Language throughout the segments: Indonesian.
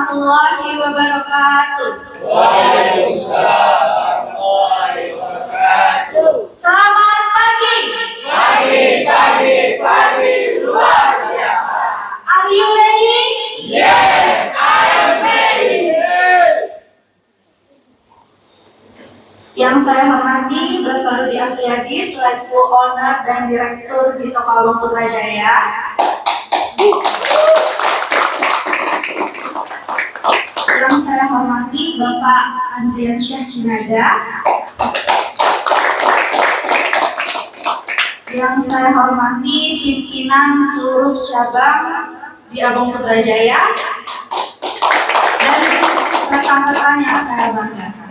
warahmatullahi wabarakatuh. Waalaikumsalam warahmatullahi wabarakatuh. Selamat pagi. Pagi luar biasa. Are you ready? Yes, I am ready. Yang saya hormati Bapak Rudi Apriyadi selaku owner dan direktur di Toko Abang Putrajaya. Yang saya hormati Bapak Andriansyah Sinaga. Yang saya hormati pimpinan seluruh cabang di Abang Putrajaya dan rekan-rekan yang saya banggakan.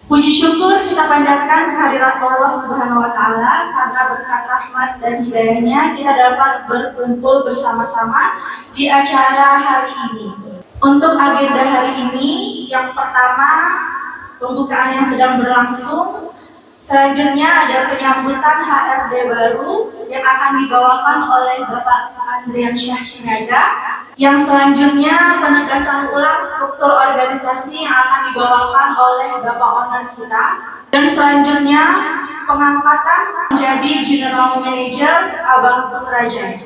Puji syukur kita panjatkan kehadirat Allah Subhanahu wa Ta'ala karena berkat rahmat dan hidayahnya kita dapat berkumpul bersama-sama di acara hari ini. Untuk agenda hari ini, yang pertama pembukaan yang sedang berlangsung, selanjutnya ada penyambutan HRD baru yang akan dibawakan oleh Bapak Andriansyah Sinaga. Yang selanjutnya penegasan ulang struktur organisasi yang akan dibawakan oleh Bapak Owner kita. Dan selanjutnya pengangkatan menjadi General Manager Abang Putrajaya.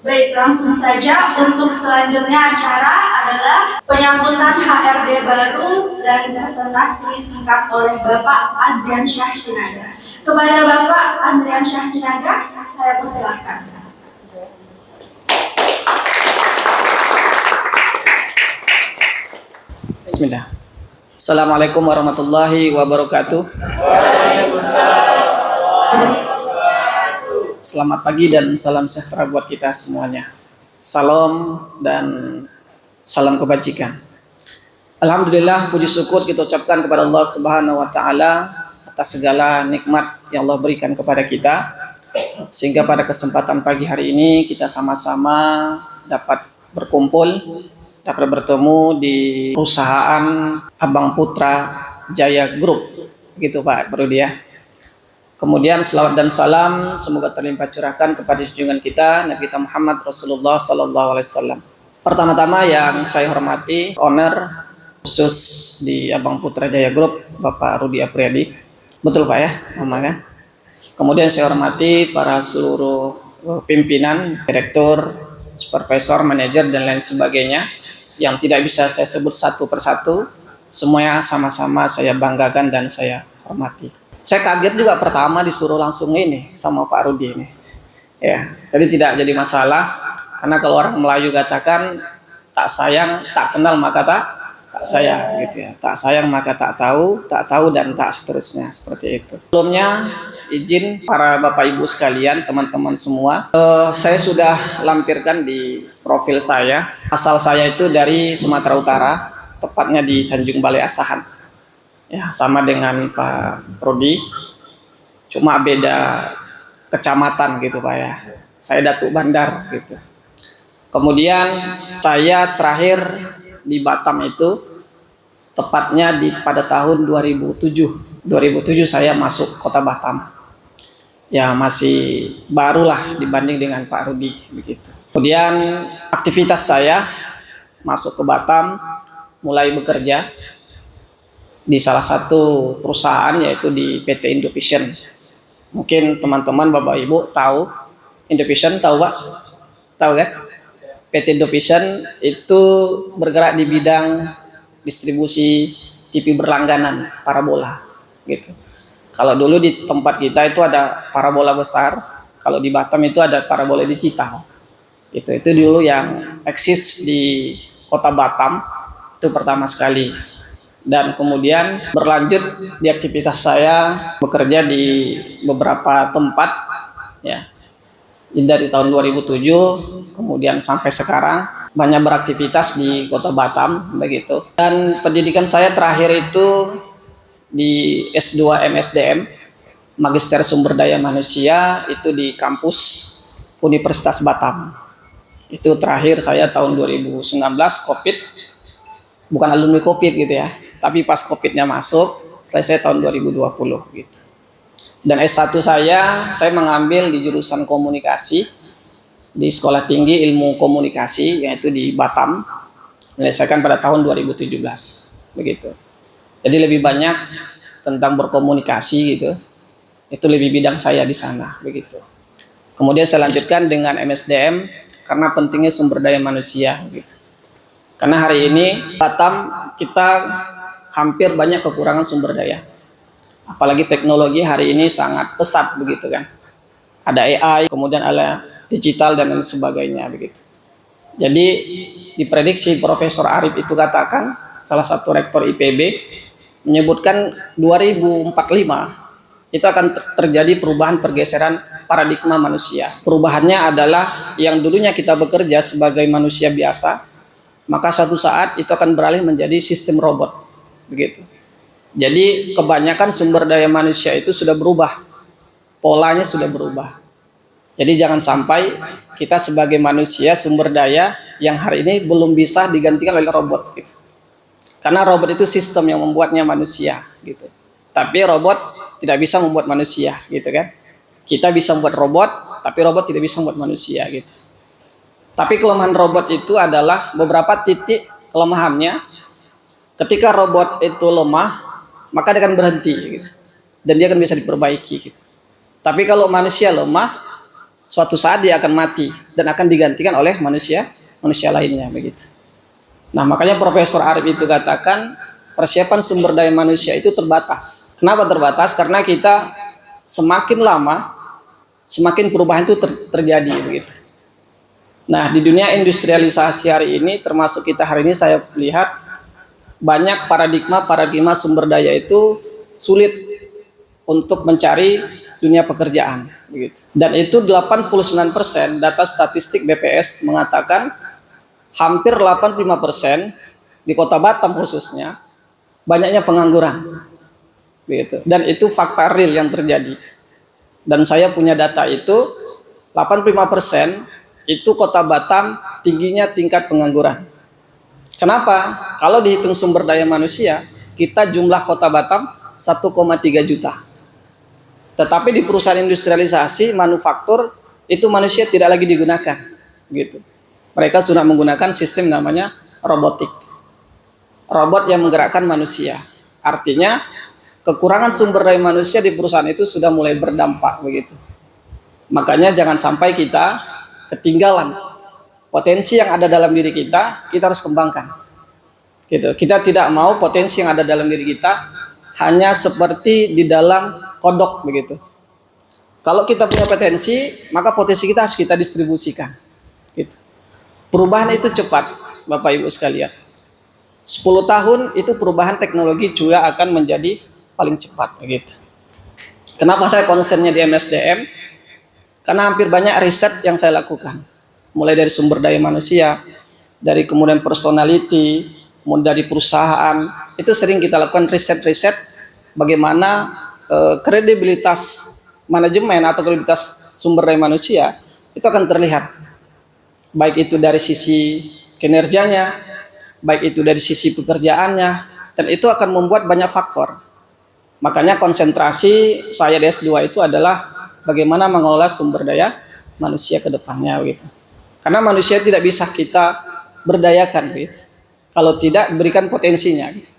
Baik, langsung saja untuk selanjutnya acara adalah penyambutan HRD baru dan presentasi singkat oleh Bapak Andriansyah Sinaga. Kepada Bapak Andriansyah Sinaga, saya persilahkan. Bismillah. Assalamualaikum warahmatullahi wabarakatuh. Selamat pagi dan salam sejahtera buat kita semuanya. Salam dan salam kebajikan. Alhamdulillah, puji syukur kita ucapkan kepada Allah Subhanahu wa Ta'ala atas segala nikmat yang Allah berikan kepada kita, sehingga pada kesempatan pagi hari ini kita sama-sama dapat berkumpul, dapat bertemu di perusahaan Abang Putrajaya Group, gitu Pak Rudi ya. Kemudian selawat dan salam semoga terlimpah curahkan kepada junjungan kita Nabi kita Muhammad Rasulullah Sallallahu Alaihi Wasallam. Pertama-tama yang saya hormati owner khusus di Abang Putrajaya Group, Bapak Rudi Apriyadi. Betul Pak ya, Mama kan? Kemudian saya hormati para seluruh pimpinan, direktur, supervisor, manajer dan lain sebagainya yang tidak bisa saya sebut satu persatu. Semuanya sama-sama saya banggakan dan saya hormati. Saya kaget juga pertama disuruh langsung ini sama Pak Rudi ini. Ya, jadi tidak jadi masalah karena kalau orang Melayu katakan tak sayang, tak kenal maka tak sayang gitu ya. Tak sayang maka tak tahu dan tak seterusnya, seperti itu. Sebelumnya izin para Bapak Ibu sekalian, teman-teman semua, saya sudah lampirkan di profil saya. Asal saya itu dari Sumatera Utara, tepatnya di Tanjung Balai Asahan. Ya, sama dengan Pak Rudi, cuma beda kecamatan gitu Pak ya. Saya Datuk Bandar gitu. Kemudian saya terakhir di Batam itu tepatnya pada tahun 2007. 2007 saya masuk kota Batam. Ya masih barulah dibanding dengan Pak Rudi begitu. Kemudian aktivitas saya masuk ke Batam, mulai bekerja di salah satu perusahaan yaitu di PT Indovision. Mungkin teman-teman Bapak Ibu tahu Indovision, tahu Pak? Tahu kan? PT Indovision itu bergerak di bidang distribusi TV berlangganan parabola gitu. Kalau dulu di tempat kita itu ada parabola besar, kalau di Batam itu ada parabola digital. Itu dulu yang eksis di kota Batam itu pertama sekali. Dan kemudian berlanjut di aktivitas saya bekerja di beberapa tempat ya. Dari tahun 2007 kemudian sampai sekarang banyak beraktivitas di kota Batam begitu. Dan pendidikan saya terakhir itu di S2 MSDM Magister Sumber Daya Manusia itu di kampus Universitas Batam. Itu terakhir saya tahun 2019 Covid. Bukan alumni Covid gitu ya. Tapi pas Covid-nya masuk, selesai tahun 2020 gitu. Dan S1 saya mengambil di jurusan komunikasi di Sekolah Tinggi Ilmu Komunikasi, yaitu di Batam, menyelesaikan pada tahun 2017 begitu. Jadi lebih banyak tentang berkomunikasi gitu, itu lebih bidang saya di sana begitu. Kemudian saya lanjutkan dengan MSDM karena pentingnya sumber daya manusia gitu. Karena hari ini Batam kita hampir banyak kekurangan sumber daya. Apalagi teknologi hari ini sangat pesat begitu kan. Ada AI, kemudian ada digital dan lain sebagainya begitu. Jadi diprediksi Profesor Arif itu katakan, salah satu rektor IPB menyebutkan 2045 itu akan terjadi perubahan pergeseran paradigma manusia. Perubahannya adalah yang dulunya kita bekerja sebagai manusia biasa, maka suatu saat itu akan beralih menjadi sistem robot begitu. Jadi kebanyakan sumber daya manusia itu sudah berubah, polanya sudah berubah. Jadi jangan sampai kita sebagai manusia sumber daya yang hari ini belum bisa digantikan oleh robot gitu. Karena robot itu sistem yang membuatnya manusia gitu. Tapi robot tidak bisa membuat manusia gitu kan. Kita bisa membuat robot, tapi robot tidak bisa membuat manusia gitu. Tapi kelemahan robot itu adalah beberapa titik kelemahannya. Ketika robot itu lemah, maka dia akan berhenti gitu. Dan dia akan bisa diperbaiki gitu. Tapi kalau manusia lemah, suatu saat dia akan mati dan akan digantikan oleh manusia lainnya begitu. Nah, makanya Profesor Arif itu katakan persiapan sumber daya manusia itu terbatas. Kenapa terbatas? Karena kita semakin lama semakin perubahan itu terjadi begitu. Nah, di dunia industrialisasi hari ini, termasuk kita hari ini, saya lihat banyak paradigma sumber daya itu sulit untuk mencari dunia pekerjaan begitu. Dan itu 89% data statistik BPS mengatakan hampir 85% di Kota Batam khususnya banyaknya pengangguran begitu. Dan itu fakta real yang terjadi. Dan saya punya data itu 85% itu Kota Batam tingginya tingkat pengangguran. Kenapa? Kalau dihitung sumber daya manusia, kita jumlah Kota Batam 1,3 juta. Tetapi di perusahaan industrialisasi, manufaktur, itu manusia tidak lagi digunakan. Gitu. Mereka sudah menggunakan sistem namanya robotik. Robot yang menggerakkan manusia. Artinya, kekurangan sumber daya manusia di perusahaan itu sudah mulai berdampak. Begitu. Makanya jangan sampai kita ketinggalan. Potensi yang ada dalam diri kita harus kembangkan. Gitu. Kita tidak mau potensi yang ada dalam diri kita hanya seperti di dalam kodok begitu. Kalau kita punya potensi, maka potensi kita harus kita distribusikan. Gitu. Perubahan itu cepat, Bapak Ibu sekalian. 10 tahun itu perubahan teknologi juga akan menjadi paling cepat begitu. Kenapa saya konsennya di MSDM? Karena hampir banyak riset yang saya lakukan. Mulai dari sumber daya manusia, dari kemudian personality, kemudian dari perusahaan, itu sering kita lakukan riset-riset bagaimana kredibilitas manajemen atau kredibilitas sumber daya manusia itu akan terlihat. Baik itu dari sisi kinerjanya, baik itu dari sisi pekerjaannya, dan itu akan membuat banyak faktor. Makanya konsentrasi saya di S2 itu adalah bagaimana mengelola sumber daya manusia ke depannya gitu. Karena manusia tidak bisa kita berdayakan gitu, kalau tidak berikan potensinya. Gitu.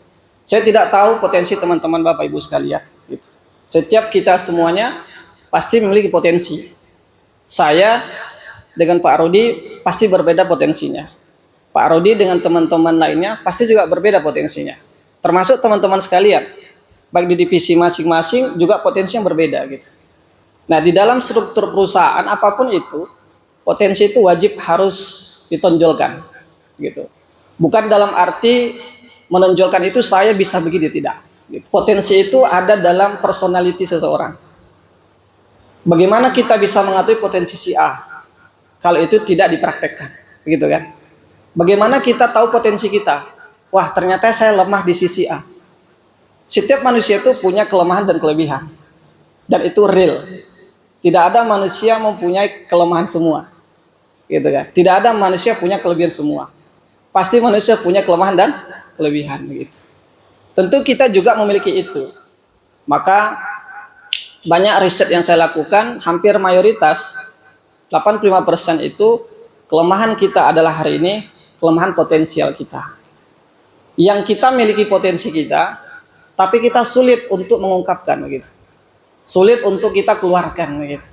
Saya tidak tahu potensi teman-teman Bapak Ibu sekalian. Gitu. Setiap kita semuanya pasti memiliki potensi. Saya dengan Pak Rudi pasti berbeda potensinya. Pak Rudi dengan teman-teman lainnya pasti juga berbeda potensinya. Termasuk teman-teman sekalian, baik di divisi masing-masing juga potensi yang berbeda gitu. Nah, di dalam struktur perusahaan apapun itu, potensi itu wajib harus ditonjolkan gitu. Bukan dalam arti menonjolkan itu saya bisa begini, tidak gitu. Potensi itu ada dalam personality seseorang. Bagaimana kita bisa mengetahui potensi si A kalau itu tidak dipraktekkan begitu kan? Bagaimana kita tahu potensi kita? Wah, ternyata saya lemah di sisi A. Setiap manusia itu punya kelemahan dan kelebihan, dan itu real. Tidak ada manusia mempunyai kelemahan semua, gitu kan? Tidak ada manusia punya kelebihan semua. Pasti manusia punya kelemahan dan kelebihan, gitu. Tentu kita juga memiliki itu. Maka banyak riset yang saya lakukan, hampir mayoritas 85% itu kelemahan kita adalah hari ini kelemahan potensial kita. Yang kita miliki potensi kita, tapi kita sulit untuk mengungkapkan begitu. Sulit untuk kita keluarkan begitu.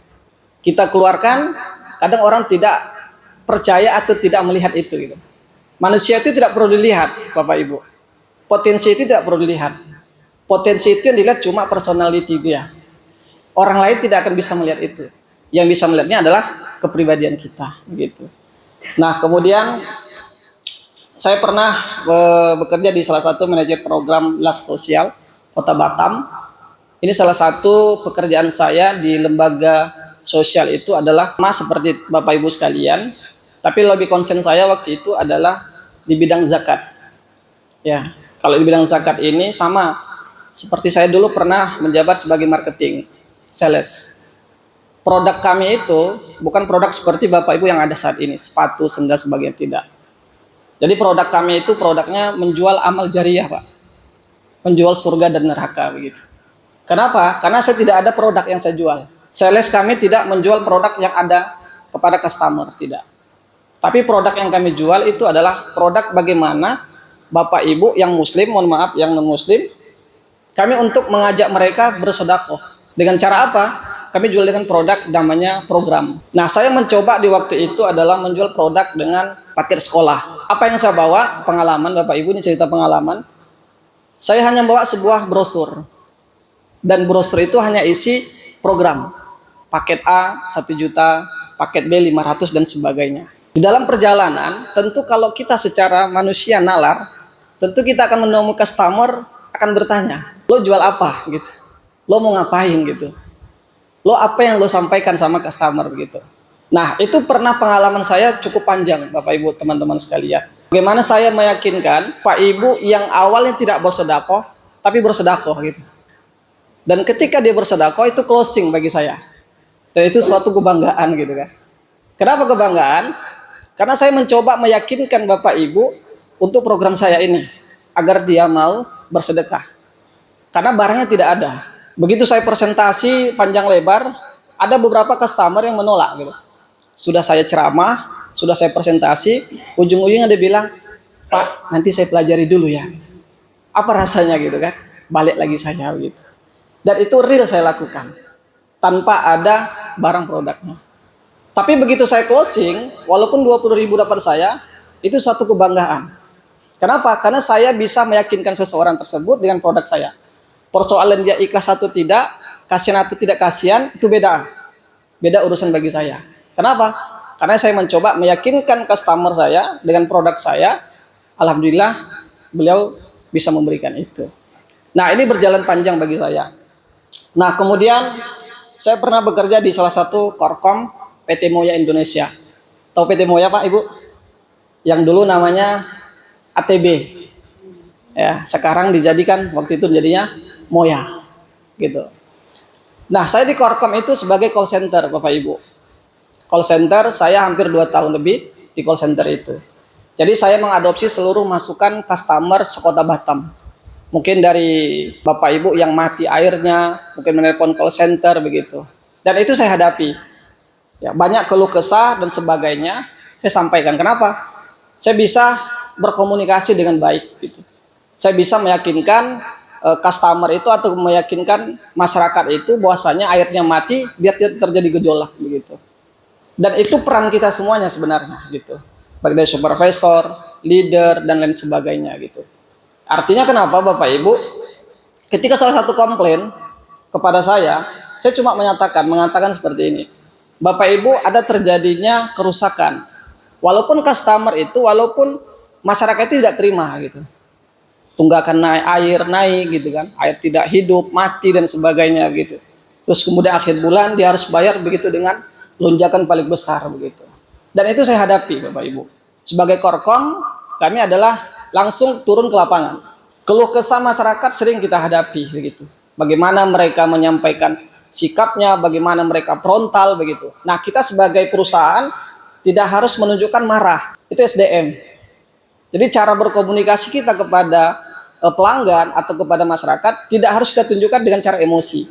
Kita keluarkan, kadang orang tidak percaya atau tidak melihat itu gitu. Manusia itu tidak perlu dilihat, Bapak Ibu. Potensi itu tidak perlu dilihat. Potensi itu yang dilihat cuma personality dia. Orang lain tidak akan bisa melihat itu. Yang bisa melihatnya adalah kepribadian kita, begitu. Nah, kemudian saya pernah bekerja di salah satu manajer program LAS Sosial Kota Batam. Ini salah satu pekerjaan saya di lembaga sosial itu adalah seperti Bapak Ibu sekalian, tapi lebih konsen saya waktu itu adalah di bidang zakat. Ya, kalau di bidang zakat ini sama seperti saya dulu pernah menjabat sebagai marketing, sales. Produk kami itu bukan produk seperti Bapak Ibu yang ada saat ini, sepatu, sendal, sebagainya, tidak. Jadi produk kami itu produknya menjual amal jariah, Pak. Menjual surga dan neraka, begitu. Kenapa? Karena saya tidak ada produk yang saya jual. Sales kami tidak menjual produk yang ada kepada customer, tidak. Tapi produk yang kami jual itu adalah produk bagaimana Bapak Ibu yang muslim, mohon maaf yang non muslim, kami untuk mengajak mereka bersedekah. Dengan cara apa? Kami jual dengan produk namanya program. Nah, saya mencoba di waktu itu adalah menjual produk dengan paket sekolah. Apa yang saya bawa? Pengalaman, Bapak Ibu, ini cerita pengalaman. Saya hanya bawa sebuah brosur. Dan brosur itu hanya isi program. Paket A 1 juta, paket B 500 dan sebagainya. Di dalam perjalanan, tentu kalau kita secara manusia nalar, tentu kita akan menemukan customer akan bertanya, lo jual apa gitu? Lo mau ngapain gitu? Lo apa yang lo sampaikan sama customer begitu. Nah, itu pernah pengalaman saya cukup panjang, Bapak Ibu, teman-teman sekalian. Bagaimana saya meyakinkan Pak Ibu yang awalnya tidak bersedekah, tapi bersedekah gitu. Dan ketika dia bersedekah itu closing bagi saya. Dan itu suatu kebanggaan gitu kan. Kenapa kebanggaan? Karena saya mencoba meyakinkan Bapak Ibu untuk program saya ini agar dia mau bersedekah. Karena barangnya tidak ada. Begitu saya presentasi panjang lebar, ada beberapa customer yang menolak gitu. Sudah saya ceramah, sudah saya presentasi, ujung-ujungnya dia bilang, "Pak, nanti saya pelajari dulu ya." Apa rasanya gitu kan? Balik lagi saya gitu. Dan itu real saya lakukan tanpa ada barang produknya. Tapi begitu saya closing, walaupun 20.000 dapat saya, itu satu kebanggaan. Kenapa? Karena saya bisa meyakinkan seseorang tersebut dengan produk saya. Persoalan dia ikhlas atau tidak, kasihan atau tidak kasihan, itu beda. Beda urusan bagi saya. Kenapa? Karena saya mencoba meyakinkan customer saya dengan produk saya. Alhamdulillah, beliau bisa memberikan itu. Nah, ini berjalan panjang bagi saya. Nah, kemudian saya pernah bekerja di salah satu korkom PT Moya Indonesia. Tahu PT Moya, Pak, Ibu? Yang dulu namanya ATB. Ya, sekarang dijadikan waktu itu jadinya Moya. Gitu. Nah, saya di korkom itu sebagai call center, Bapak Ibu. Call center saya hampir 2 tahun lebih di call center itu. Jadi saya mengadopsi seluruh masukan customer sekota Batam. Mungkin dari Bapak Ibu yang mati airnya, mungkin menelpon call center begitu. Dan itu saya hadapi. Ya, banyak keluh kesah dan sebagainya saya sampaikan. Kenapa? Saya bisa berkomunikasi dengan baik gitu. Saya bisa meyakinkan customer itu atau meyakinkan masyarakat itu bahwasanya airnya mati biar tidak terjadi gejolak begitu. Dan itu peran kita semuanya sebenarnya gitu. Baik dari supervisor, leader dan lain sebagainya gitu. Artinya kenapa Bapak Ibu? Ketika salah satu komplain kepada saya cuma mengatakan seperti ini. Bapak Ibu, ada terjadinya kerusakan. Walaupun customer itu, walaupun masyarakat itu tidak terima gitu. Tunggakan air naik gitu kan, air tidak hidup, mati dan sebagainya gitu. Terus kemudian akhir bulan dia harus bayar begitu dengan lonjakan paling besar begitu. Dan itu saya hadapi Bapak Ibu. Sebagai korkom, kami adalah langsung turun ke lapangan. Keluh kesah masyarakat sering kita hadapi begitu. Bagaimana mereka menyampaikan sikapnya, bagaimana mereka frontal begitu. Nah, kita sebagai perusahaan tidak harus menunjukkan marah. Itu SDM. Jadi cara berkomunikasi kita kepada pelanggan atau kepada masyarakat tidak harus kita tunjukkan dengan cara emosi.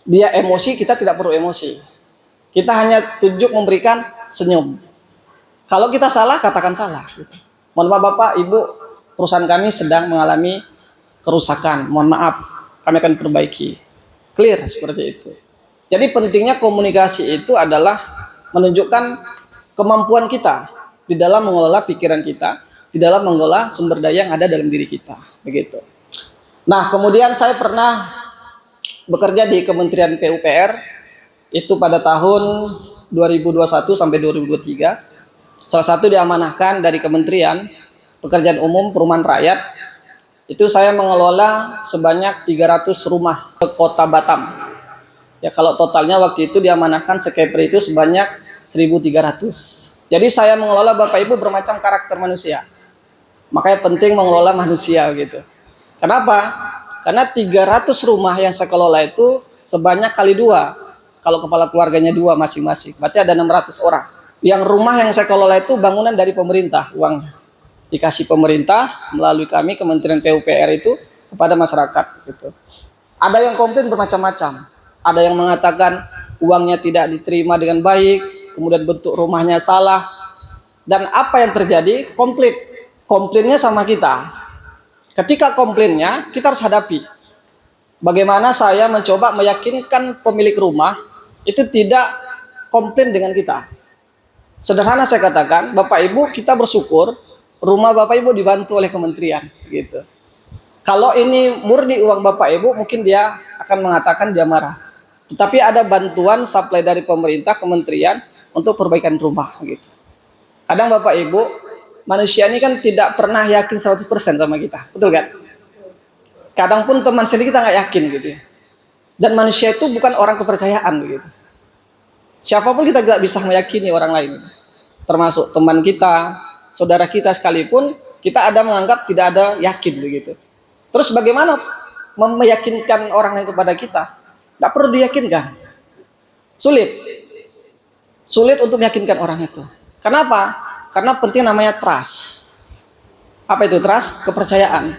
dia emosi, kita tidak perlu emosi. Kita hanya tunjuk memberikan senyum. Kalau kita salah, katakan salah. Gitu. Mohon maaf Bapak, Ibu, perusahaan kami sedang mengalami kerusakan. Mohon maaf, kami akan perbaiki. Clear seperti itu. Jadi pentingnya komunikasi itu adalah menunjukkan kemampuan kita di dalam mengelola pikiran kita, di dalam mengelola sumber daya yang ada dalam diri kita. Begitu. Nah, kemudian saya pernah bekerja di Kementerian PUPR itu pada tahun 2021 sampai 2023. Salah satu diamanahkan dari Kementerian Pekerjaan Umum Perumahan Rakyat. Itu saya mengelola sebanyak 300 rumah ke Kota Batam. Ya, kalau totalnya waktu itu diamanahkan sekepri itu sebanyak 1.300. Jadi saya mengelola Bapak Ibu bermacam karakter manusia. Makanya penting mengelola manusia gitu. Kenapa? Karena 300 rumah yang saya kelola itu sebanyak kali 2. Kalau kepala keluarganya 2 masing-masing, berarti ada 600 orang. Yang rumah yang saya kelola itu bangunan dari pemerintah, uangnya dikasih pemerintah melalui kami Kementerian PUPR itu kepada masyarakat gitu. Ada yang komplain bermacam-macam. Ada yang mengatakan uangnya tidak diterima dengan baik, kemudian bentuk rumahnya salah. Dan apa yang terjadi? Komplainnya sama kita. Ketika komplainnya, kita harus hadapi. Bagaimana saya mencoba meyakinkan pemilik rumah itu tidak komplain dengan kita. Sederhana saya katakan, Bapak Ibu kita bersyukur rumah Bapak Ibu dibantu oleh kementerian gitu. Kalau ini murni uang Bapak Ibu mungkin dia akan mengatakan dia marah. Tetapi ada bantuan supply dari pemerintah kementerian untuk perbaikan rumah gitu. Kadang Bapak Ibu manusia ini kan tidak pernah yakin 100% sama kita, betul kan? Kadang pun teman sendiri kita nggak yakin gitu. Dan manusia itu bukan orang kepercayaan gitu. Siapapun kita tidak bisa meyakini orang lain, termasuk teman kita, saudara kita sekalipun, kita ada menganggap tidak ada yakin begitu. Terus bagaimana meyakinkan orang lain kepada kita? Tidak perlu diyakinkan. Sulit untuk meyakinkan orang itu. Kenapa? Karena penting namanya trust. Apa itu trust? Kepercayaan.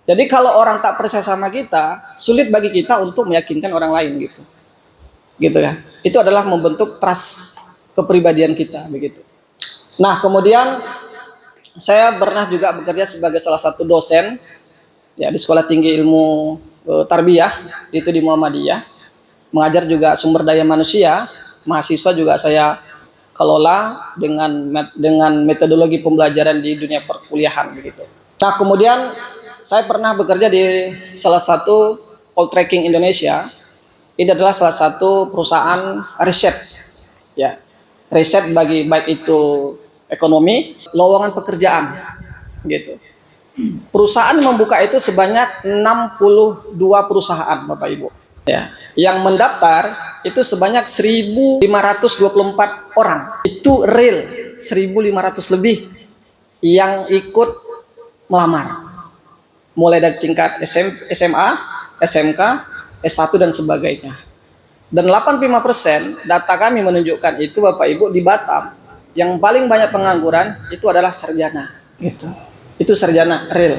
Jadi kalau orang tak percaya sama kita, sulit bagi kita untuk meyakinkan orang lain gitu. Gitu kan? Itu adalah membentuk trust kepribadian kita begitu. Nah, kemudian saya pernah juga bekerja sebagai salah satu dosen ya di Sekolah Tinggi Ilmu Tarbiyah itu di Muhammadiyah. Mengajar juga sumber daya manusia, mahasiswa juga saya kelola dengan metodologi pembelajaran di dunia perkuliahan begitu. Nah, kemudian saya pernah bekerja di salah satu poltreking Indonesia. Ini adalah salah satu perusahaan riset, ya, riset bagi baik itu ekonomi, lowongan pekerjaan, gitu. Perusahaan membuka itu sebanyak 62 perusahaan, Bapak Ibu. Ya, yang mendaftar itu sebanyak 1.524 orang. Itu real 1.500 lebih yang ikut melamar. Mulai dari tingkat SMA, SMK, S1 dan sebagainya. Dan 85% data kami menunjukkan itu Bapak Ibu di Batam yang paling banyak pengangguran itu adalah sarjana gitu. Itu sarjana real.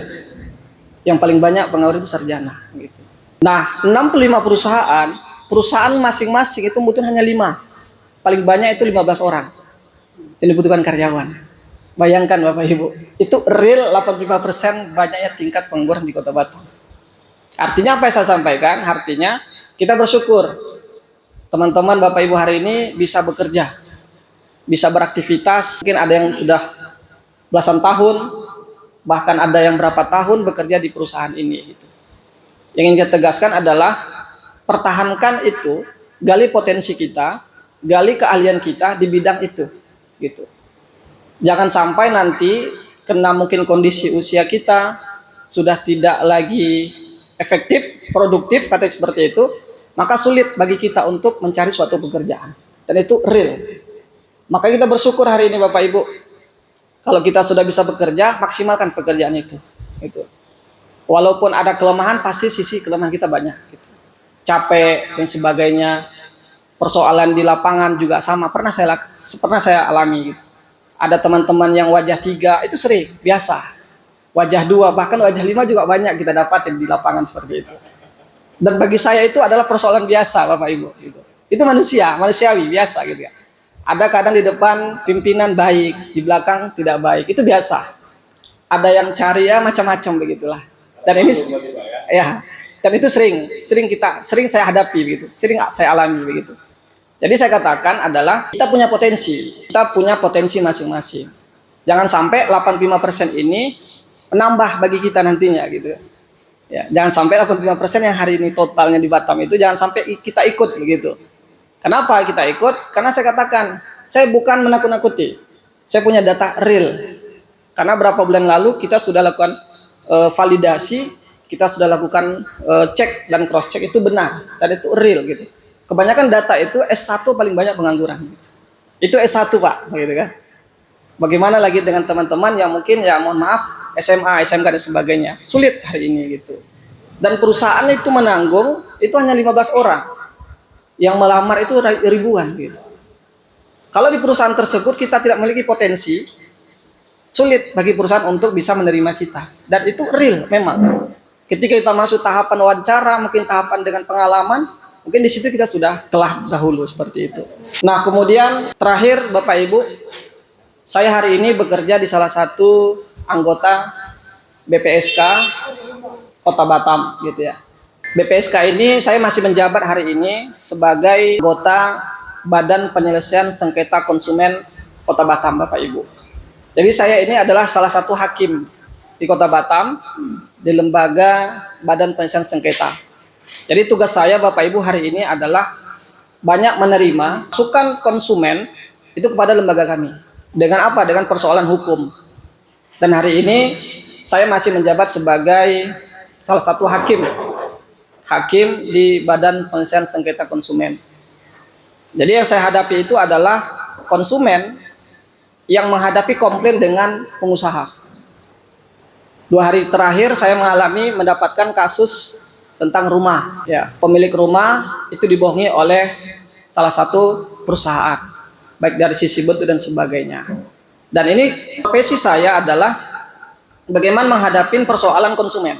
Yang paling banyak pengangguran itu sarjana gitu. Nah, 65 perusahaan masing-masing itu butuh hanya 5. Paling banyak itu 15 orang. Yang dibutuhkan karyawan. Bayangkan Bapak Ibu, itu real 85% banyaknya tingkat pengangguran di Kota Batam. Artinya apa yang saya sampaikan? Artinya kita bersyukur teman-teman Bapak Ibu hari ini bisa bekerja, bisa beraktivitas. Mungkin ada yang sudah belasan tahun, bahkan ada yang berapa tahun bekerja di perusahaan ini. Gitu. Yang ingin kita tegaskan adalah pertahankan itu, gali potensi kita, gali keahlian kita di bidang itu. Gitu. Jangan sampai nanti kena mungkin kondisi usia kita sudah tidak lagi efektif, produktif, kata seperti itu, maka sulit bagi kita untuk mencari suatu pekerjaan. Dan itu real. Maka kita bersyukur hari ini Bapak Ibu. Kalau kita sudah bisa bekerja, maksimalkan pekerjaan itu. Gitu. Walaupun ada kelemahan, pasti sisi kelemahan kita banyak. Gitu. Capek dan sebagainya. Persoalan di lapangan juga sama. Pernah saya alami. Gitu. Ada teman-teman yang wajah 3, itu sering, biasa. Wajah 2, bahkan wajah 5 juga banyak kita dapatin di lapangan seperti itu. Dan bagi saya itu adalah persoalan biasa, Bapak Ibu. Gitu. Itu manusiawi biasa gitu ya. Ada kadang di depan pimpinan baik, di belakang tidak baik, itu biasa. Ada yang cari ya macam-macam begitulah. Dan ini ya, dan itu sering saya hadapi begitu, sering saya alami begitu. Jadi saya katakan adalah kita punya potensi masing-masing. Jangan sampai 85% ini menambah bagi kita nantinya gitu. Ya, jangan sampai 85% yang hari ini totalnya di Batam itu jangan sampai kita ikut begitu. Kenapa kita ikut? Karena saya katakan, saya bukan menakut-nakuti. Saya punya data real. Karena berapa bulan lalu kita sudah lakukan validasi, kita sudah lakukan cek dan cross check itu benar dan itu real gitu. Kebanyakan data itu S1 paling banyak pengangguran gitu. Itu S1 Pak, gitu kan. Bagaimana lagi dengan teman-teman yang mungkin ya mohon maaf SMA, SMK dan sebagainya. Sulit hari ini gitu. Dan perusahaan itu menanggung itu hanya 15 orang. Yang melamar itu ribuan gitu. Kalau di perusahaan tersebut kita tidak memiliki potensi, sulit bagi perusahaan untuk bisa menerima kita. Dan itu real memang. Ketika kita masuk tahapan wawancara, mungkin tahapan dengan pengalaman, mungkin di situ kita sudah telah dahulu seperti itu. Nah, kemudian terakhir Bapak Ibu, saya hari ini bekerja di salah satu anggota BPSK Kota Batam gitu ya. BPSK ini saya masih menjabat hari ini sebagai anggota Badan Penyelesaian Sengketa Konsumen Kota Batam, Bapak Ibu. Jadi saya ini adalah salah satu hakim di Kota Batam di lembaga Badan Penyelesaian Sengketa. Jadi tugas saya Bapak Ibu hari ini adalah banyak menerima masukan konsumen itu kepada lembaga kami. Dengan apa? Dengan persoalan hukum. Dan hari ini saya masih menjabat sebagai salah satu hakim di Badan Penyelesaian Sengketa Konsumen. Jadi yang saya hadapi itu adalah konsumen yang menghadapi komplain dengan pengusaha. 2 hari terakhir saya mendapatkan kasus tentang rumah. Ya, pemilik rumah itu dibohongi oleh salah satu perusahaan, baik dari sisi mutu dan sebagainya. Dan ini profesi saya adalah bagaimana menghadapi persoalan konsumen.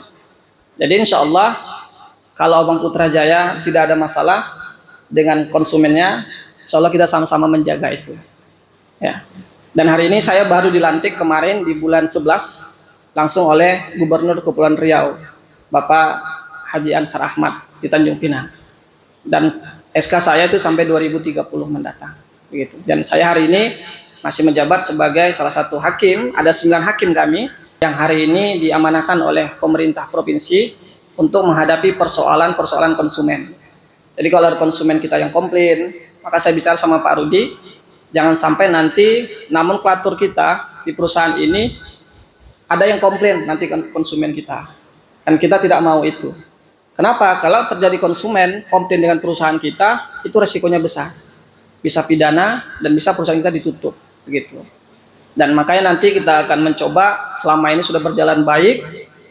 Jadi insya Allah kalau Abang Putrajaya tidak ada masalah dengan konsumennya, insya Allah kita sama-sama menjaga itu. Ya. Dan hari ini saya baru dilantik kemarin di bulan 11 langsung oleh Gubernur Kepulauan Riau, Bapak Haji Ansar Ahmad di Tanjung Pinang. Dan SK saya itu sampai 2030 mendatang. Begitu. Dan saya hari ini masih menjabat sebagai salah satu hakim. Ada 9 hakim kami yang hari ini diamanahkan oleh pemerintah provinsi untuk menghadapi persoalan konsumen. Jadi kalau ada konsumen kita yang komplain, maka saya bicara sama Pak Rudi, jangan sampai nanti nomenklatur kita di perusahaan ini ada yang komplain nanti konsumen kita. Kan kita tidak mau itu. Kenapa? Kalau terjadi konsumen komplain dengan perusahaan kita, itu resikonya besar. Bisa pidana dan bisa perusahaan kita ditutup, begitu. Dan makanya nanti kita akan mencoba, selama ini sudah berjalan baik,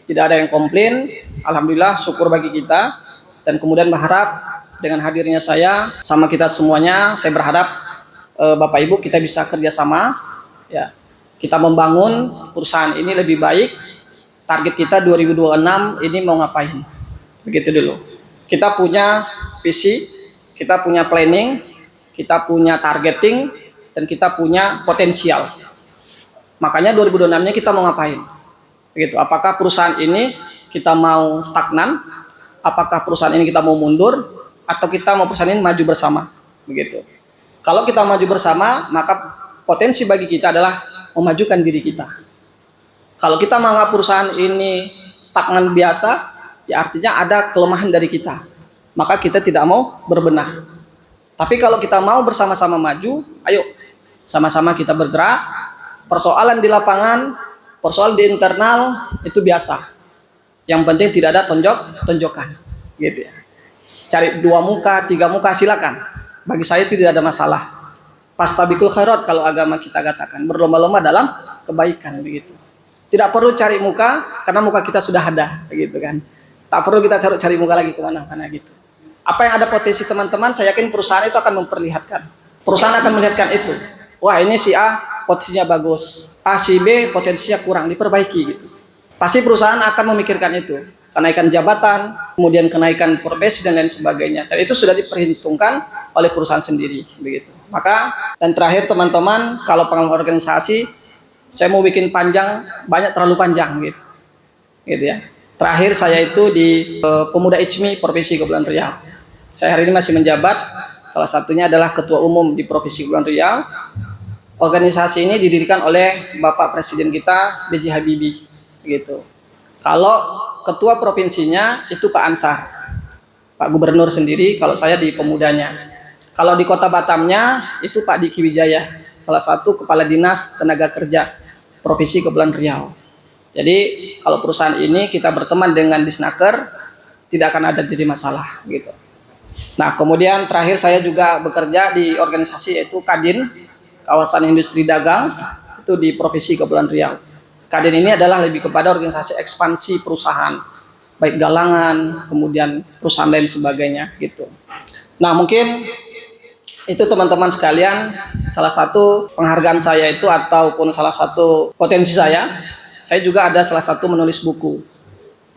tidak ada yang komplain, alhamdulillah syukur bagi kita. Dan kemudian berharap dengan hadirnya saya sama kita semuanya, saya berharap Bapak Ibu kita bisa kerjasama, ya, kita membangun perusahaan ini lebih baik. Target kita 2026 ini mau ngapain? Begitu dulu. Kita punya visi, kita punya planning, kita punya targeting, dan kita punya potensial. Makanya 2026-nya kita mau ngapain? Begitu. Apakah perusahaan ini kita mau stagnan? Apakah perusahaan ini kita mau mundur? Atau kita mau perusahaan ini maju bersama? Begitu. Kalau kita maju bersama, maka potensi bagi kita adalah memajukan diri kita. Kalau kita menganggap perusahaan ini stagnan biasa, ya artinya ada kelemahan dari kita. Maka kita tidak mau berbenah. Tapi kalau kita mau bersama-sama maju, ayo sama-sama kita bergerak. Persoalan di lapangan, persoalan di internal itu biasa. Yang penting tidak ada tonjokan, gitu ya. Cari 2 muka, 3 muka silakan. Bagi saya itu tidak ada masalah. Fastabiqul khairat kalau agama kita katakan, berlomba-lomba dalam kebaikan begitu. Tidak perlu cari muka karena muka kita sudah ada, begitu kan. Tak perlu kita cari muka lagi kemana-mana gitu. Apa yang ada potensi teman-teman, saya yakin perusahaan itu akan memperlihatkan. Perusahaan akan melihatkan itu. Wah, ini si A potensinya bagus, A si B potensinya kurang, diperbaiki gitu. Pasti perusahaan akan memikirkan itu. kenaikan jabatan, kemudian kenaikan profesi dan lain sebagainya. Dan itu sudah diperhitungkan oleh perusahaan sendiri, begitu. Maka dan terakhir teman-teman, kalau pengalaman organisasi, saya mau bikin panjang, banyak terlalu panjang gitu ya. Terakhir saya itu di Pemuda ICMI Provinsi Kepulauan Riau. Saya hari ini masih menjabat, salah satunya adalah Ketua Umum di Provinsi Kepulauan Riau. Organisasi ini didirikan oleh Bapak Presiden kita, B.J. Habibie, gitu. Kalau ketua provinsinya itu Pak Ansar, Pak Gubernur sendiri, kalau saya di pemudanya. Kalau di Kota Batamnya itu Pak Diki Wijaya, salah satu Kepala Dinas Tenaga Kerja Provinsi Kepulauan Riau. Jadi kalau perusahaan ini kita berteman dengan Disnaker, tidak akan ada jadi masalah gitu. Nah kemudian terakhir saya juga bekerja di organisasi yaitu Kadin, Kawasan Industri Dagang, itu di Provinsi Kepulauan Riau. Kadin ini adalah lebih kepada organisasi ekspansi perusahaan, baik galangan, kemudian perusahaan lain sebagainya gitu. Nah mungkin itu teman-teman sekalian, salah satu penghargaan saya itu ataupun salah satu potensi saya juga ada salah satu menulis buku.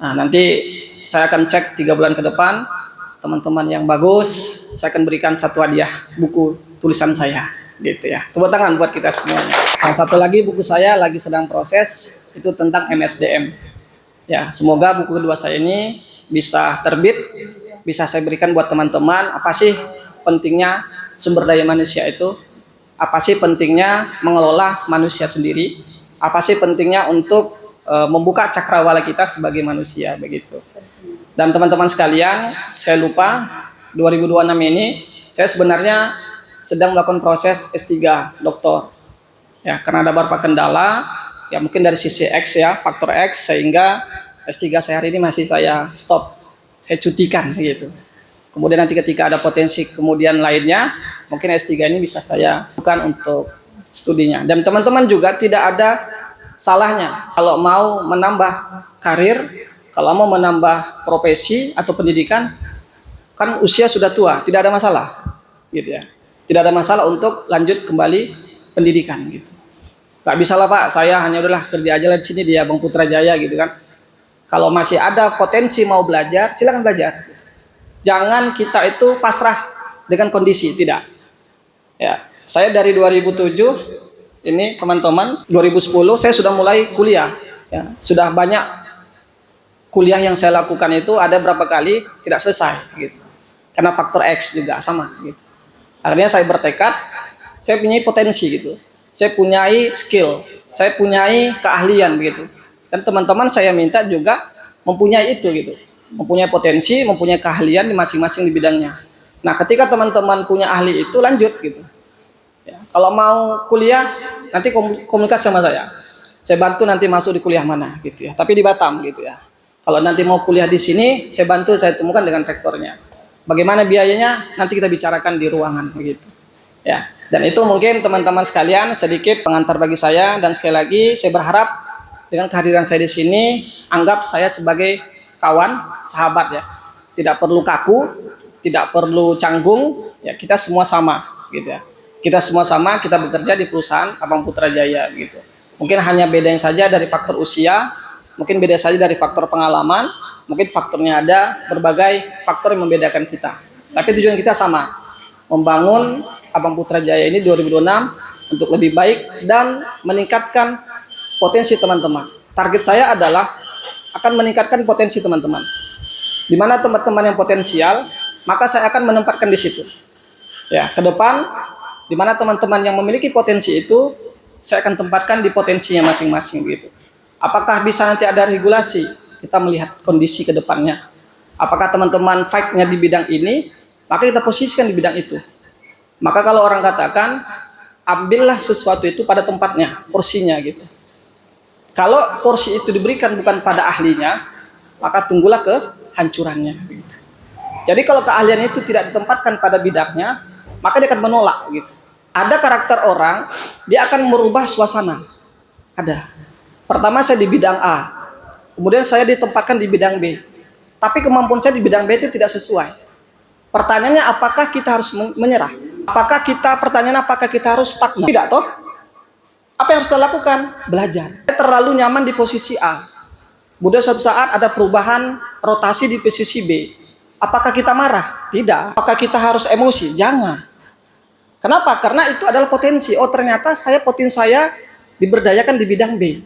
Nah nanti saya akan cek 3 bulan ke depan, teman-teman yang bagus, saya akan berikan satu hadiah buku tulisan saya. Gitu ya, tepuk tangan buat kita semuanya. Nah, satu lagi buku saya lagi sedang proses, itu tentang MSDM. Ya, semoga buku kedua saya ini bisa terbit, bisa saya berikan buat teman-teman. Apa sih pentingnya sumber daya manusia itu? Apa sih pentingnya mengelola manusia sendiri? Apa sih pentingnya untuk membuka cakrawala kita sebagai manusia begitu? Dan teman-teman sekalian, saya lupa 2026 ini saya sebenarnya sedang melakukan proses S3 doktor. Ya, karena ada beberapa kendala, ya mungkin dari sisi X ya, faktor X, sehingga S3 saya hari ini masih saya stop, saya cutikan gitu. Kemudian nanti ketika ada potensi kemudian lainnya, mungkin S3 ini bisa saya lakukan untuk studinya. Dan teman-teman juga tidak ada salahnya kalau mau menambah karir, kalau mau menambah profesi atau pendidikan, kan usia sudah tua, tidak ada masalah, gitu ya. Tidak ada masalah untuk lanjut kembali pendidikan gitu. Gak bisa lah Pak, saya hanya udahlah kerja aja lah di sini di Abang Putrajaya gitu kan. Kalau masih ada potensi mau belajar, silakan belajar. Gitu. Jangan kita itu pasrah dengan kondisi, tidak. Ya, saya dari 2007 ini teman-teman, 2010 saya sudah mulai kuliah. Ya, sudah banyak kuliah yang saya lakukan itu ada berapa kali tidak selesai gitu. Karena faktor X juga sama gitu. Akhirnya saya bertekad, saya punya potensi gitu, saya punyai skill, saya punyai keahlian begitu. Dan teman-teman saya minta juga mempunyai itu gitu, mempunyai potensi, mempunyai keahlian di masing-masing di bidangnya. Nah, ketika teman-teman punya ahli itu lanjut gitu. Ya, kalau mau kuliah nanti komunikasi sama saya bantu nanti masuk di kuliah mana gitu ya. Tapi di Batam gitu ya. Kalau nanti mau kuliah di sini, saya bantu, saya temukan dengan rektornya. Bagaimana biayanya nanti kita bicarakan di ruangan begitu. Ya, dan itu mungkin teman-teman sekalian sedikit pengantar bagi saya dan sekali lagi saya berharap dengan kehadiran saya di sini anggap saya sebagai kawan, sahabat ya. Tidak perlu kaku, tidak perlu canggung, ya kita semua sama gitu ya. Kita semua sama, kita bekerja di perusahaan Abang Putrajaya gitu. Mungkin hanya bedanya saja dari faktor usia, mungkin beda saja dari faktor pengalaman. Mungkin faktornya ada berbagai faktor yang membedakan kita. Tapi tujuan kita sama, membangun Abang Putrajaya ini 2026 untuk lebih baik dan meningkatkan potensi teman-teman. Target saya adalah akan meningkatkan potensi teman-teman. Di mana teman-teman yang potensial, maka saya akan menempatkan di situ. Ya, ke depan, di mana teman-teman yang memiliki potensi itu, saya akan tempatkan di potensinya masing-masing gitu. Apakah bisa nanti ada regulasi? Kita melihat kondisi ke depannya. Apakah teman-teman fight-nya di bidang ini, maka kita posisikan di bidang itu. Maka kalau orang katakan, ambillah sesuatu itu pada tempatnya, porsinya gitu. Kalau porsi itu diberikan bukan pada ahlinya, maka tunggulah kehancurannya gitu. Jadi kalau keahlian itu tidak ditempatkan pada bidangnya, maka dia akan menolak gitu. Ada karakter orang, dia akan merubah suasana. Ada. Pertama saya di bidang A, kemudian saya ditempatkan di bidang B. Tapi kemampuan saya di bidang B itu tidak sesuai. Pertanyaannya apakah kita harus menyerah? Apakah kita harus stagnan? Tidak toh? Apa yang harus kita lakukan? Belajar. Saya terlalu nyaman di posisi A. Kemudian suatu saat ada perubahan rotasi di posisi B. Apakah kita marah? Tidak. Apakah kita harus emosi? Jangan. Kenapa? Karena itu adalah potensi. Oh, ternyata potensi saya diberdayakan di bidang B.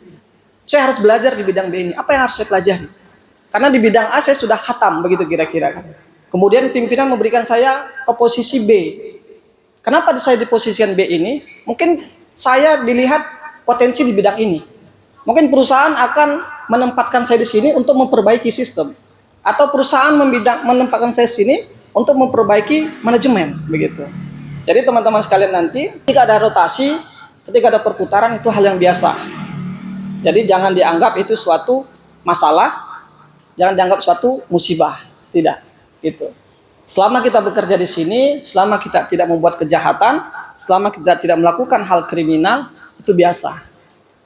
Saya harus belajar di bidang B ini. Apa yang harus saya pelajari? Karena di bidang A saya sudah khatam, begitu kira-kira kan. Kemudian pimpinan memberikan saya ke posisi B. Kenapa saya di posisikan B ini? Mungkin saya dilihat potensi di bidang ini. Mungkin perusahaan akan menempatkan saya di sini untuk memperbaiki sistem. Atau perusahaan menempatkan saya di sini untuk memperbaiki manajemen, begitu. Jadi teman-teman sekalian nanti, ketika ada rotasi, ketika ada perputaran, itu hal yang biasa. Jadi jangan dianggap itu suatu masalah, jangan dianggap suatu musibah, tidak. Gitu. Selama kita bekerja di sini, selama kita tidak membuat kejahatan, selama kita tidak melakukan hal kriminal, itu biasa.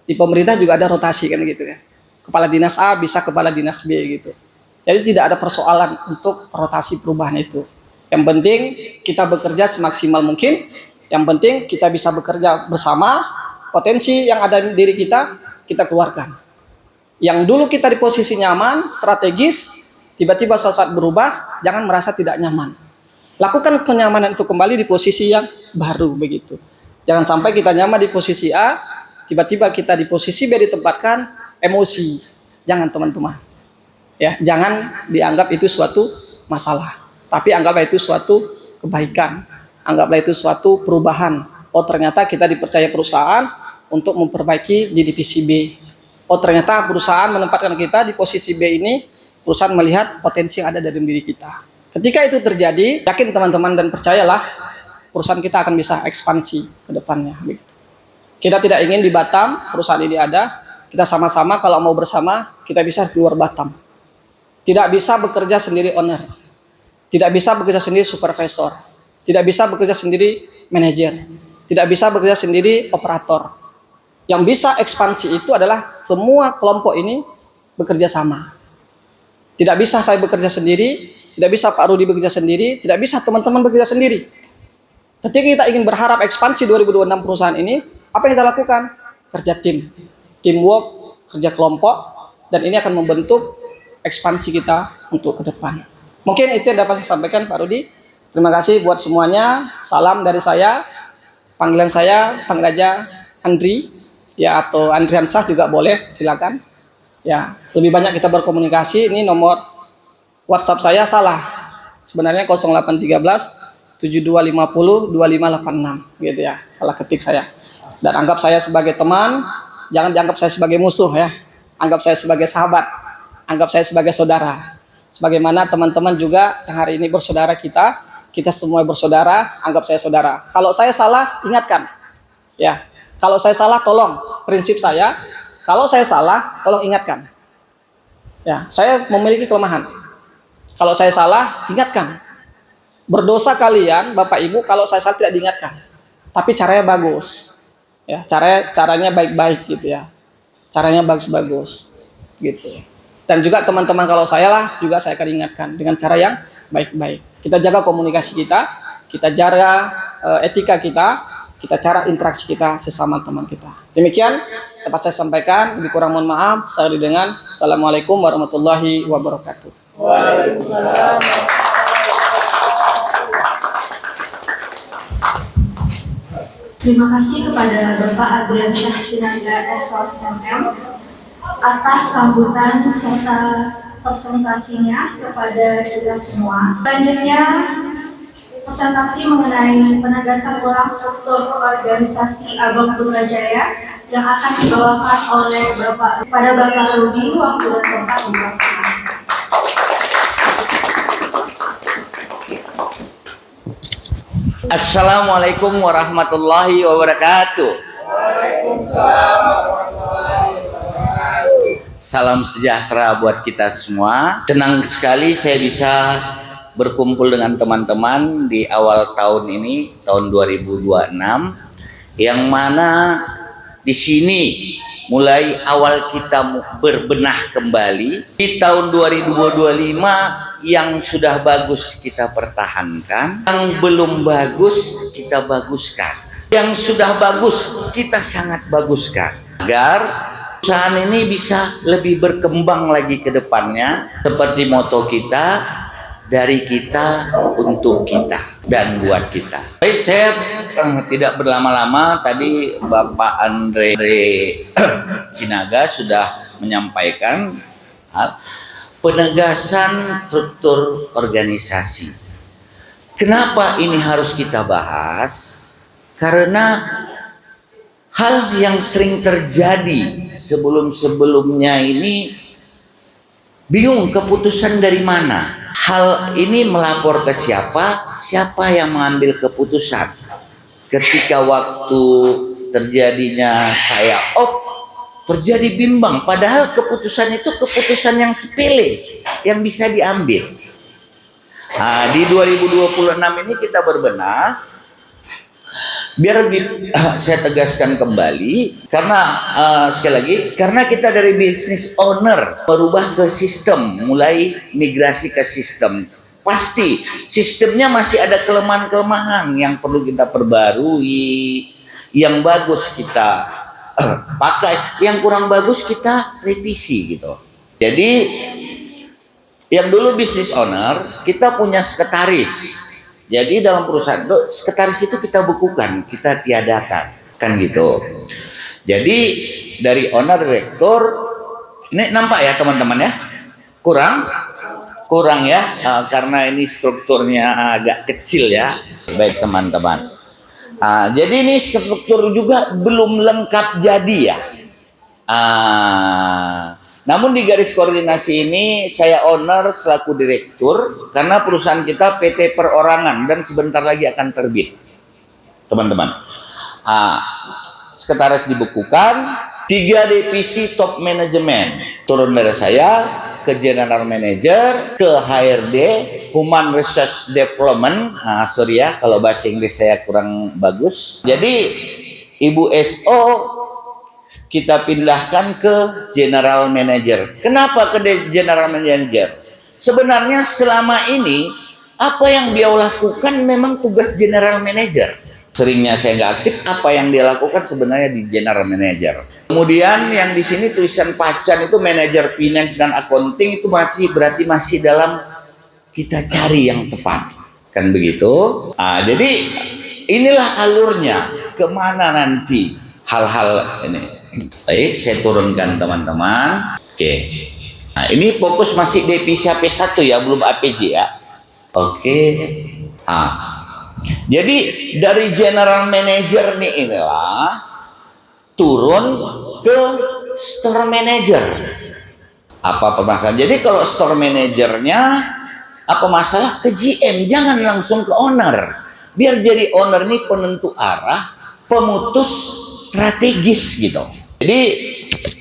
Di pemerintah juga ada rotasi kan gitu ya. Kepala dinas A bisa kepala dinas B gitu. Jadi tidak ada persoalan untuk rotasi perubahan itu. Yang penting kita bekerja semaksimal mungkin. Yang penting kita bisa bekerja bersama. Potensi yang ada di diri kita keluarkan. Yang dulu kita di posisi nyaman, strategis, tiba-tiba suatu saat berubah, jangan merasa tidak nyaman. Lakukan kenyamanan itu kembali di posisi yang baru begitu. Jangan sampai kita nyaman di posisi A, tiba-tiba kita di posisi B ditempatkan emosi. Jangan teman-teman. Ya, jangan dianggap itu suatu masalah, tapi anggaplah itu suatu kebaikan. Anggaplah itu suatu perubahan. Oh, ternyata kita dipercaya perusahaan untuk memperbaiki di divisi B. Oh, ternyata perusahaan menempatkan kita di posisi B ini, perusahaan melihat potensi yang ada dalam diri kita. Ketika itu terjadi, yakin teman-teman dan percayalah, perusahaan kita akan bisa ekspansi ke depannya. Kita tidak ingin di Batam, perusahaan ini ada, kita sama-sama kalau mau bersama, kita bisa keluar Batam. Tidak bisa bekerja sendiri owner, tidak bisa bekerja sendiri supervisor, tidak bisa bekerja sendiri manajer, tidak bisa bekerja sendiri operator. Yang bisa ekspansi itu adalah semua kelompok ini bekerja sama. Tidak bisa saya bekerja sendiri, tidak bisa Pak Rudi bekerja sendiri, tidak bisa teman-teman bekerja sendiri. Ketika kita ingin berharap ekspansi 2026 perusahaan ini, apa yang kita lakukan? Kerja tim, teamwork, kerja kelompok, dan ini akan membentuk ekspansi kita untuk ke depan. Mungkin itu yang dapat saya sampaikan Pak Rudi. Terima kasih buat semuanya. Salam dari saya. Panggilan saya panggil aja Andri ya, atau Andriansah juga boleh, silakan. Ya, lebih banyak kita berkomunikasi. Ini nomor WhatsApp saya salah. Sebenarnya 0813 7250 2586 gitu ya. Salah ketik saya. Dan anggap saya sebagai teman, jangan dianggap saya sebagai musuh ya. Anggap saya sebagai sahabat. Anggap saya sebagai saudara. Sebagaimana teman-teman juga yang hari ini bersaudara kita semua bersaudara, anggap saya saudara. Kalau saya salah, ingatkan. Ya. Kalau saya salah, tolong. Prinsip saya, kalau saya salah, tolong ingatkan. Ya, saya memiliki kelemahan. Kalau saya salah, ingatkan. Berdosa kalian, Bapak Ibu, kalau saya salah tidak diingatkan. Tapi caranya bagus. Ya, caranya baik-baik gitu ya. Caranya bagus-bagus. Gitu. Dan juga teman-teman kalau saya lah juga saya akan ingatkan dengan cara yang baik-baik. Kita jaga komunikasi kita jaga etika kita cara interaksi kita sesama teman kita. Demikian dapat saya sampaikan. Lebih kurang mohon maaf. Saya dengan Assalamualaikum warahmatullahi wabarakatuh. Waalaikumsalam. Terima kasih kepada Bapak Adriansyah Sinaga SOSMM atas sambutan serta presentasinya kepada kita semua. Selanjutnya, presentasi mengenai penegasan ulang struktur organisasi Abang Putrajaya yang akan dibawakan oleh Bapak Rudi. Waktu dan tempat dipersilakan. Assalamualaikum warahmatullahi wabarakatuh. Waalaikumsalam warahmatullahi wabarakatuh. Salam sejahtera buat kita semua. Senang sekali saya bisa berkumpul dengan teman-teman di awal tahun ini, tahun 2026, yang mana di sini mulai awal kita berbenah kembali. Di tahun 2025 yang sudah bagus kita pertahankan, yang belum bagus kita baguskan, yang sudah bagus kita sangat baguskan, agar perusahaan ini bisa lebih berkembang lagi ke depannya, seperti moto kita, dari kita untuk kita dan buat kita. Baik, saya tidak berlama-lama. Tadi Bapak Andre Sinaga sudah menyampaikan penegasan struktur organisasi. Kenapa ini harus kita bahas? Karena hal yang sering terjadi sebelum-sebelumnya ini bingung keputusan dari mana. Hal ini melapor ke siapa? Siapa yang mengambil keputusan? Ketika waktu terjadinya saya terjadi bimbang. Padahal keputusan itu keputusan yang sepele yang bisa diambil. Nah, di 2026 ini kita berbenah. Biar saya tegaskan kembali, karena sekali lagi, karena kita dari business owner berubah ke sistem, mulai migrasi ke sistem, pasti sistemnya masih ada kelemahan-kelemahan yang perlu kita perbarui, yang bagus kita pakai, yang kurang bagus kita revisi gitu. Jadi yang dulu business owner, kita punya sekretaris. Jadi dalam perusahaan itu sekretaris itu kita bukukan, kita tiadakan, kan gitu. Jadi dari owner, direktur, ini nampak ya teman-teman ya, kurang ya, karena ini strukturnya agak kecil ya. Baik teman-teman. Jadi ini struktur juga belum lengkap jadi ya. Namun di garis koordinasi ini saya owner selaku direktur karena perusahaan kita PT perorangan dan sebentar lagi akan terbit, teman-teman. Sekretaris dibukukan, 3 divisi top manajemen turun dari saya ke general manager, ke HRD, Human Resource Development. Sorry ya kalau bahasa Inggris saya kurang bagus. Jadi Ibu SO kita pindahkan ke general manager. Kenapa ke general manager? Sebenarnya selama ini apa yang dia lakukan memang tugas general manager. Seringnya saya nggak aktif, apa yang dia lakukan sebenarnya di general manager. Kemudian yang di sini tulisan Pacan itu manager finance dan accounting, itu berarti masih dalam kita cari yang tepat, kan begitu? Jadi inilah alurnya kemana nanti hal-hal ini. Baik, saya turunkan teman-teman. Oke. Nah, ini fokus masih divisi AP1 ya, belum APJ ya. Oke. Jadi dari general manager inilah turun ke store manager. Apa permasalahan? Jadi kalau store manajernya apa masalah ke GM, jangan langsung ke owner. Biar jadi owner ini penentu arah, pemutus strategis gitu. Jadi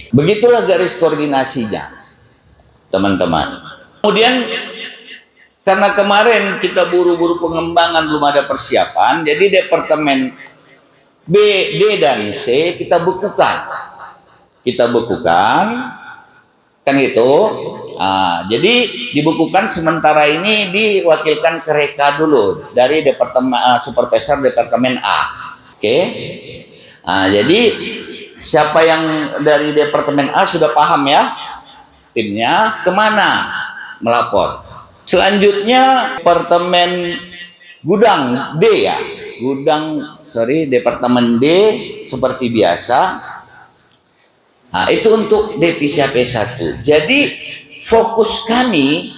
begitulah garis koordinasinya, teman-teman. Kemudian karena kemarin kita buru-buru pengembangan, belum ada persiapan, jadi departemen B, D, dan C kita bekukan, kan itu. Jadi dibukukan sementara ini diwakilkan ke Reka dulu dari departemen supervisor departemen A. Oke. Jadi siapa yang dari departemen A sudah paham ya, timnya kemana melapor. Selanjutnya departemen gudang D ya, departemen D seperti biasa. Itu untuk divisi AP1. Jadi fokus kami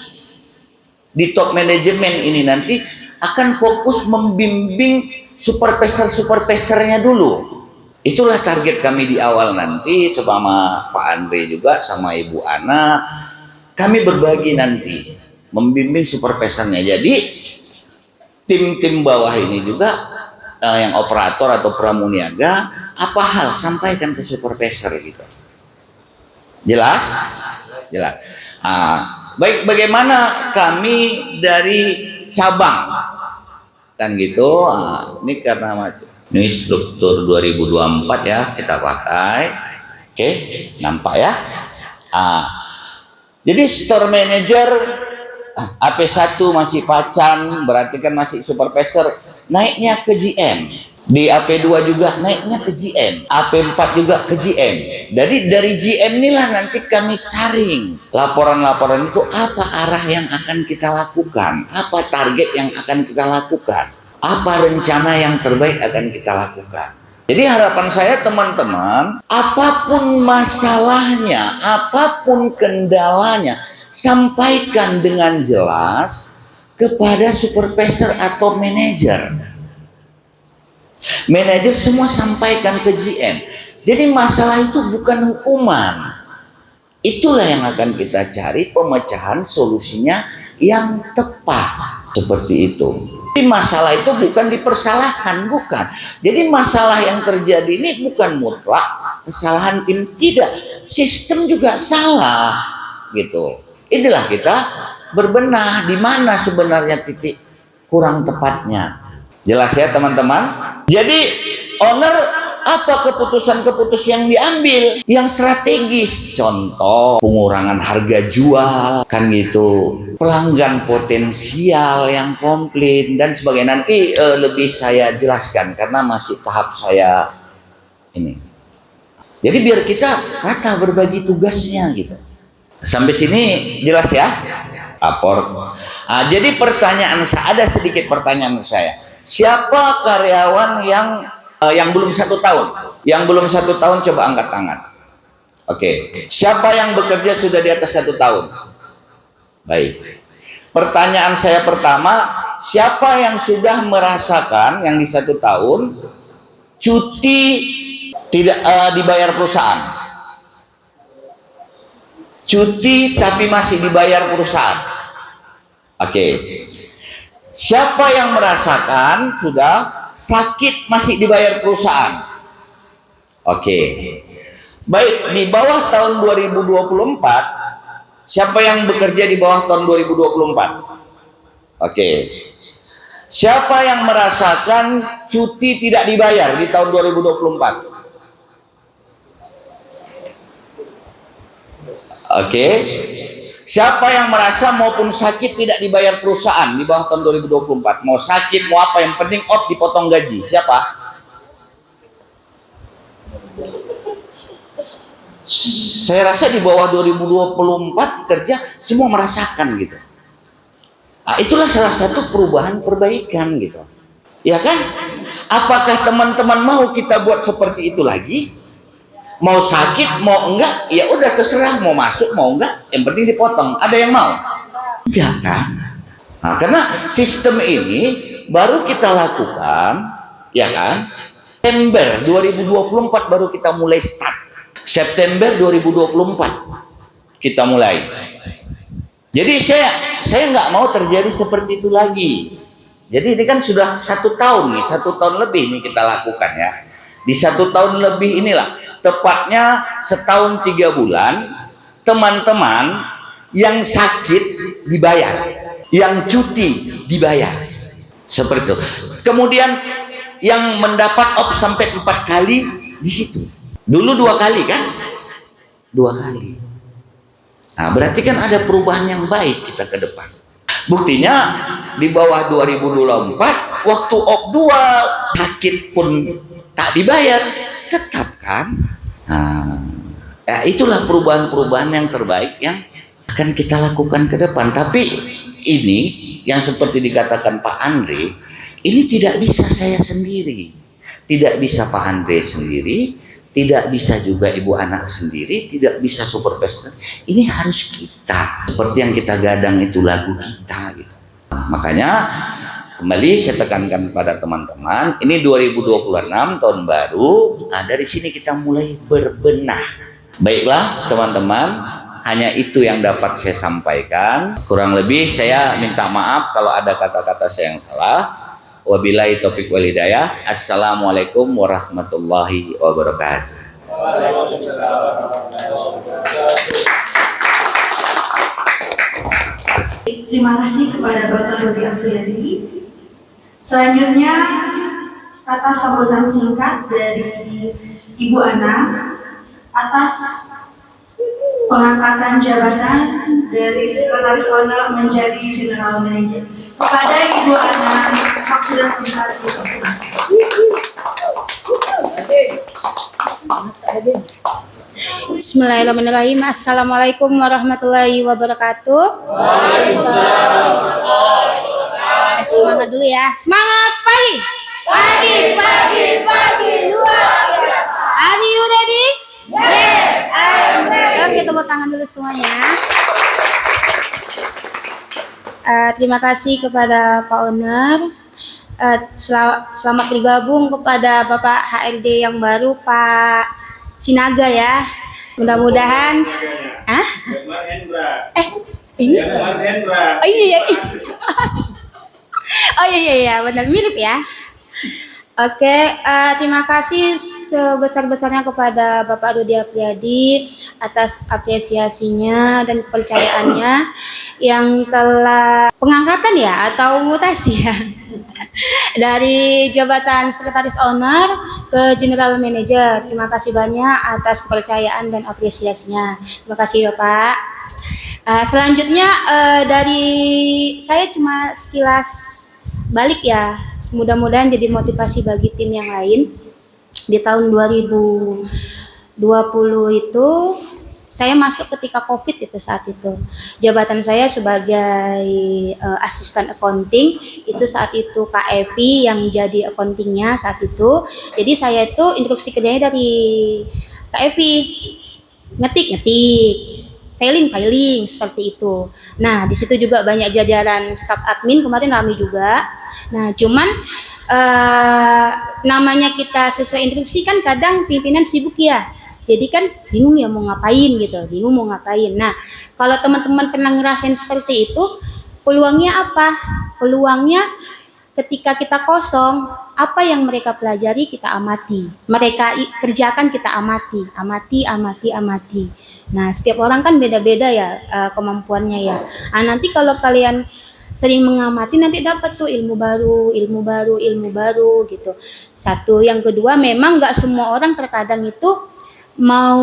di top manajemen ini nanti akan fokus membimbing supervisor-supervisornya dulu. Itulah target kami di awal nanti sama Pak Andre juga sama Ibu Ana. Kami berbagi nanti membimbing supervisornya. Jadi tim-tim bawah ini juga yang operator atau pramuniaga, apa hal sampaikan ke supervisor gitu. Jelas? Baik, bagaimana kami dari cabang kan gitu. Ini karena masih ini struktur 2024 ya kita pakai. Oke, nampak ya. Jadi store manager AP1 masih Pacan, berarti kan masih supervisor, naiknya ke GM. Di AP2 juga naiknya ke GM, AP4 juga ke GM. Jadi dari GM inilah nanti kami saring laporan-laporan itu, apa arah yang akan kita lakukan, apa target yang akan kita lakukan, apa rencana yang terbaik akan kita lakukan. Jadi harapan saya teman-teman, apapun masalahnya, apapun kendalanya, sampaikan dengan jelas kepada supervisor atau manajer. Manajer semua sampaikan ke GM. Jadi masalah itu bukan hukuman. Itulah yang akan kita cari pemecahan solusinya yang tepat. Seperti itu. Jadi masalah itu bukan dipersalahkan, bukan. Jadi masalah yang terjadi ini bukan mutlak kesalahan tim, tidak. Sistem juga salah, gitu. Inilah kita berbenah di mana sebenarnya titik kurang tepatnya. Jelas ya teman-teman? Jadi owner, apa keputusan-keputusan yang diambil yang strategis? Contoh pengurangan harga jual, kan gitu. Pelanggan potensial yang komplain dan sebagainya. Nanti lebih saya jelaskan karena masih tahap saya ini. Jadi biar kita rata berbagi tugasnya gitu. Sampai sini jelas ya? Lapor. Nah, jadi pertanyaan saya, ada sedikit pertanyaan saya. Siapa karyawan yang belum 1 tahun? Yang belum 1 tahun coba angkat tangan. Oke. Siapa yang bekerja sudah di atas 1 tahun? Baik. Pertanyaan saya pertama, siapa yang sudah merasakan yang di 1 tahun cuti tidak dibayar perusahaan? Cuti tapi masih dibayar perusahaan. Oke. Siapa yang merasakan sudah sakit masih dibayar perusahaan? Oke. Baik, di bawah tahun 2024, siapa yang bekerja di bawah tahun 2024? Oke. Siapa yang merasakan cuti tidak dibayar di tahun 2024? Oke. Siapa yang merasa maupun sakit tidak dibayar perusahaan di bawah tahun 2024? Mau sakit, mau apa, yang penting out dipotong gaji. Siapa? Saya rasa di bawah 2024 kerja semua merasakan gitu. Nah, itulah salah satu perubahan perbaikan gitu. Ya kan? Apakah teman-teman mau kita buat seperti itu lagi? Mau sakit, mau enggak, ya udah terserah, mau masuk, mau enggak, yang penting dipotong. Ada yang mau? Enggak kan? Nah, karena sistem ini baru kita lakukan, ya kan? September 2024 baru kita mulai start. September 2024 kita mulai. Jadi saya nggak mau terjadi seperti itu lagi. Jadi ini kan sudah 1 tahun nih, 1 tahun lebih nih kita lakukan ya. Di 1 tahun lebih inilah, tepatnya 1 tahun 3 bulan, teman-teman yang sakit dibayar, yang cuti dibayar, seperti itu. Kemudian yang mendapat op sampai 4 kali di situ. Dulu 2 kali kan? 2 kali. Nah, berarti kan ada perubahan yang baik kita ke depan. Buktinya di bawah 2024 waktu op 2 sakit pun tak dibayar, tetap kan? Nah, ya itulah perubahan-perubahan yang terbaik yang akan kita lakukan ke depan. Tapi ini yang seperti dikatakan Pak Andre, ini tidak bisa saya sendiri, tidak bisa Pak Andre sendiri, tidak bisa juga ibu anak sendiri, tidak bisa supervisor. Ini harus kita, seperti yang kita gadang itu lagu kita gitu. Makanya kembali saya tekankan pada teman-teman, ini 2026 tahun baru. Nah, dari sini kita mulai berbenah. Baiklah teman-teman, hanya itu yang dapat saya sampaikan. Kurang lebih saya minta maaf kalau ada kata-kata saya yang salah. Wabillahi taufiq wal hidayah. Assalamualaikum warahmatullahi wabarakatuh. Terima kasih kepada Bapak Rudi Afriyadi. Selanjutnya kata sambutan singkat dari Ibu Ana atas pengangkatan jabatan dari Sekretaris Owner menjadi General Manager. Kepada Ibu Ana, waktu dan Bismillahirrahmanirrahim. Assalamualaikum warahmatullahi wabarakatuh. Semangat dulu ya. Semangat pagi. Pagi luar biasa. Are you ready? Yes, I am ready. Oke, tepuk tangan dulu semuanya. Terima kasih kepada Pak Owner. Selamat bergabung kepada Bapak HRD yang baru, Pak Sinaga ya. Mudah-mudahan. Ini? Oh iya. Oh iya, benar mirip ya. Oke, terima kasih sebesar-besarnya kepada Bapak Rudi Apriyadi atas apresiasinya dan kepercayaannya yang telah pengangkatan ya atau mutasi ya dari jabatan Sekretaris Owner ke General Manager. Terima kasih banyak atas kepercayaan dan apresiasinya. Terima kasih Bapak. Selanjutnya dari saya cuma sekilas balik ya. Mudah-mudahan jadi motivasi bagi tim yang lain. Di tahun 2020 itu saya masuk ketika COVID itu saat itu. Jabatan saya sebagai asisten accounting itu saat itu Kak Evi yang jadi accountingnya saat itu. Jadi saya itu instruksi kerjanya dari Kak Evi. Ngetik, filing seperti itu. Nah, di situ juga banyak jajaran staf admin kemarin ramai juga. Nah, cuman namanya kita sesuai instruksi kan kadang pimpinan sibuk ya. Jadi kan bingung ya mau ngapain gitu, Nah, kalau teman-teman pernah ngerasain seperti itu, peluangnya apa? Peluangnya ketika kita kosong, apa yang mereka pelajari kita amati. Mereka kerjakan kita amati. Nah, setiap orang kan beda-beda ya kemampuannya ya. Nah, nanti kalau kalian sering mengamati nanti dapat tuh ilmu baru gitu. Satu, yang kedua memang nggak semua orang terkadang itu mau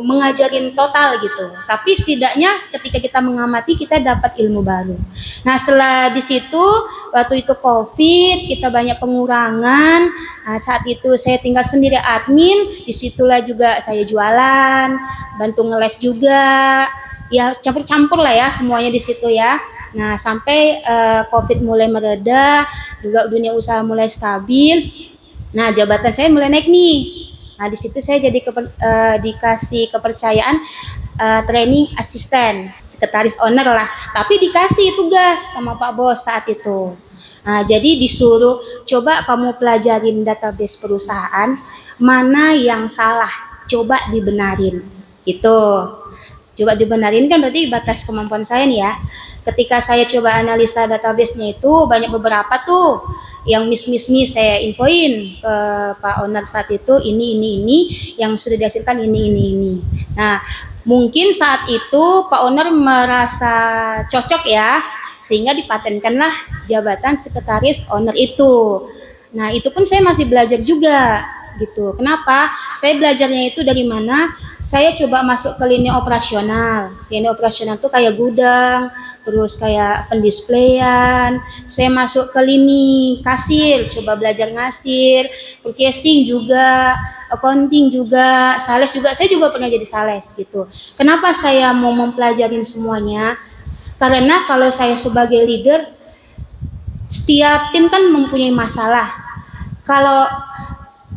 mengajarin total gitu. Tapi setidaknya ketika kita mengamati kita dapat ilmu baru. Nah, setelah di situ waktu itu COVID, kita banyak pengurangan. Nah, saat itu saya tinggal sendiri admin, disitulah juga saya jualan, bantu nge-live juga. Ya campur-campur lah ya semuanya di situ ya. Nah, sampai COVID mulai mereda, juga dunia usaha mulai stabil. Nah, jabatan saya mulai naik nih. Nah, di situ saya jadi dikasih kepercayaan training asisten, sekretaris owner lah. Tapi dikasih tugas sama Pak Bos saat itu. Nah, jadi disuruh coba kamu pelajarin database perusahaan, mana yang salah, coba dibenarin. Gitu. Coba dibenarin kan berarti batas kemampuan saya nih ya. Ketika saya coba analisa database-nya itu banyak beberapa tuh yang miss saya infoin ke Pak Owner saat itu ini yang sudah dihasilkan ini. Nah, mungkin saat itu Pak Owner merasa cocok ya sehingga dipatenkanlah jabatan sekretaris owner itu. Nah, itu pun saya masih belajar juga gitu. Kenapa? Saya belajarnya itu dari mana? Saya coba masuk ke lini operasional. Lini operasional tuh kayak gudang, terus kayak pendisplayan. Saya masuk ke lini kasir, coba belajar ngasir, purchasing juga, accounting juga, sales juga. Saya juga pernah jadi sales gitu. Kenapa saya mau mempelajarin semuanya? Karena kalau saya sebagai leader, setiap tim kan mempunyai masalah. Kalau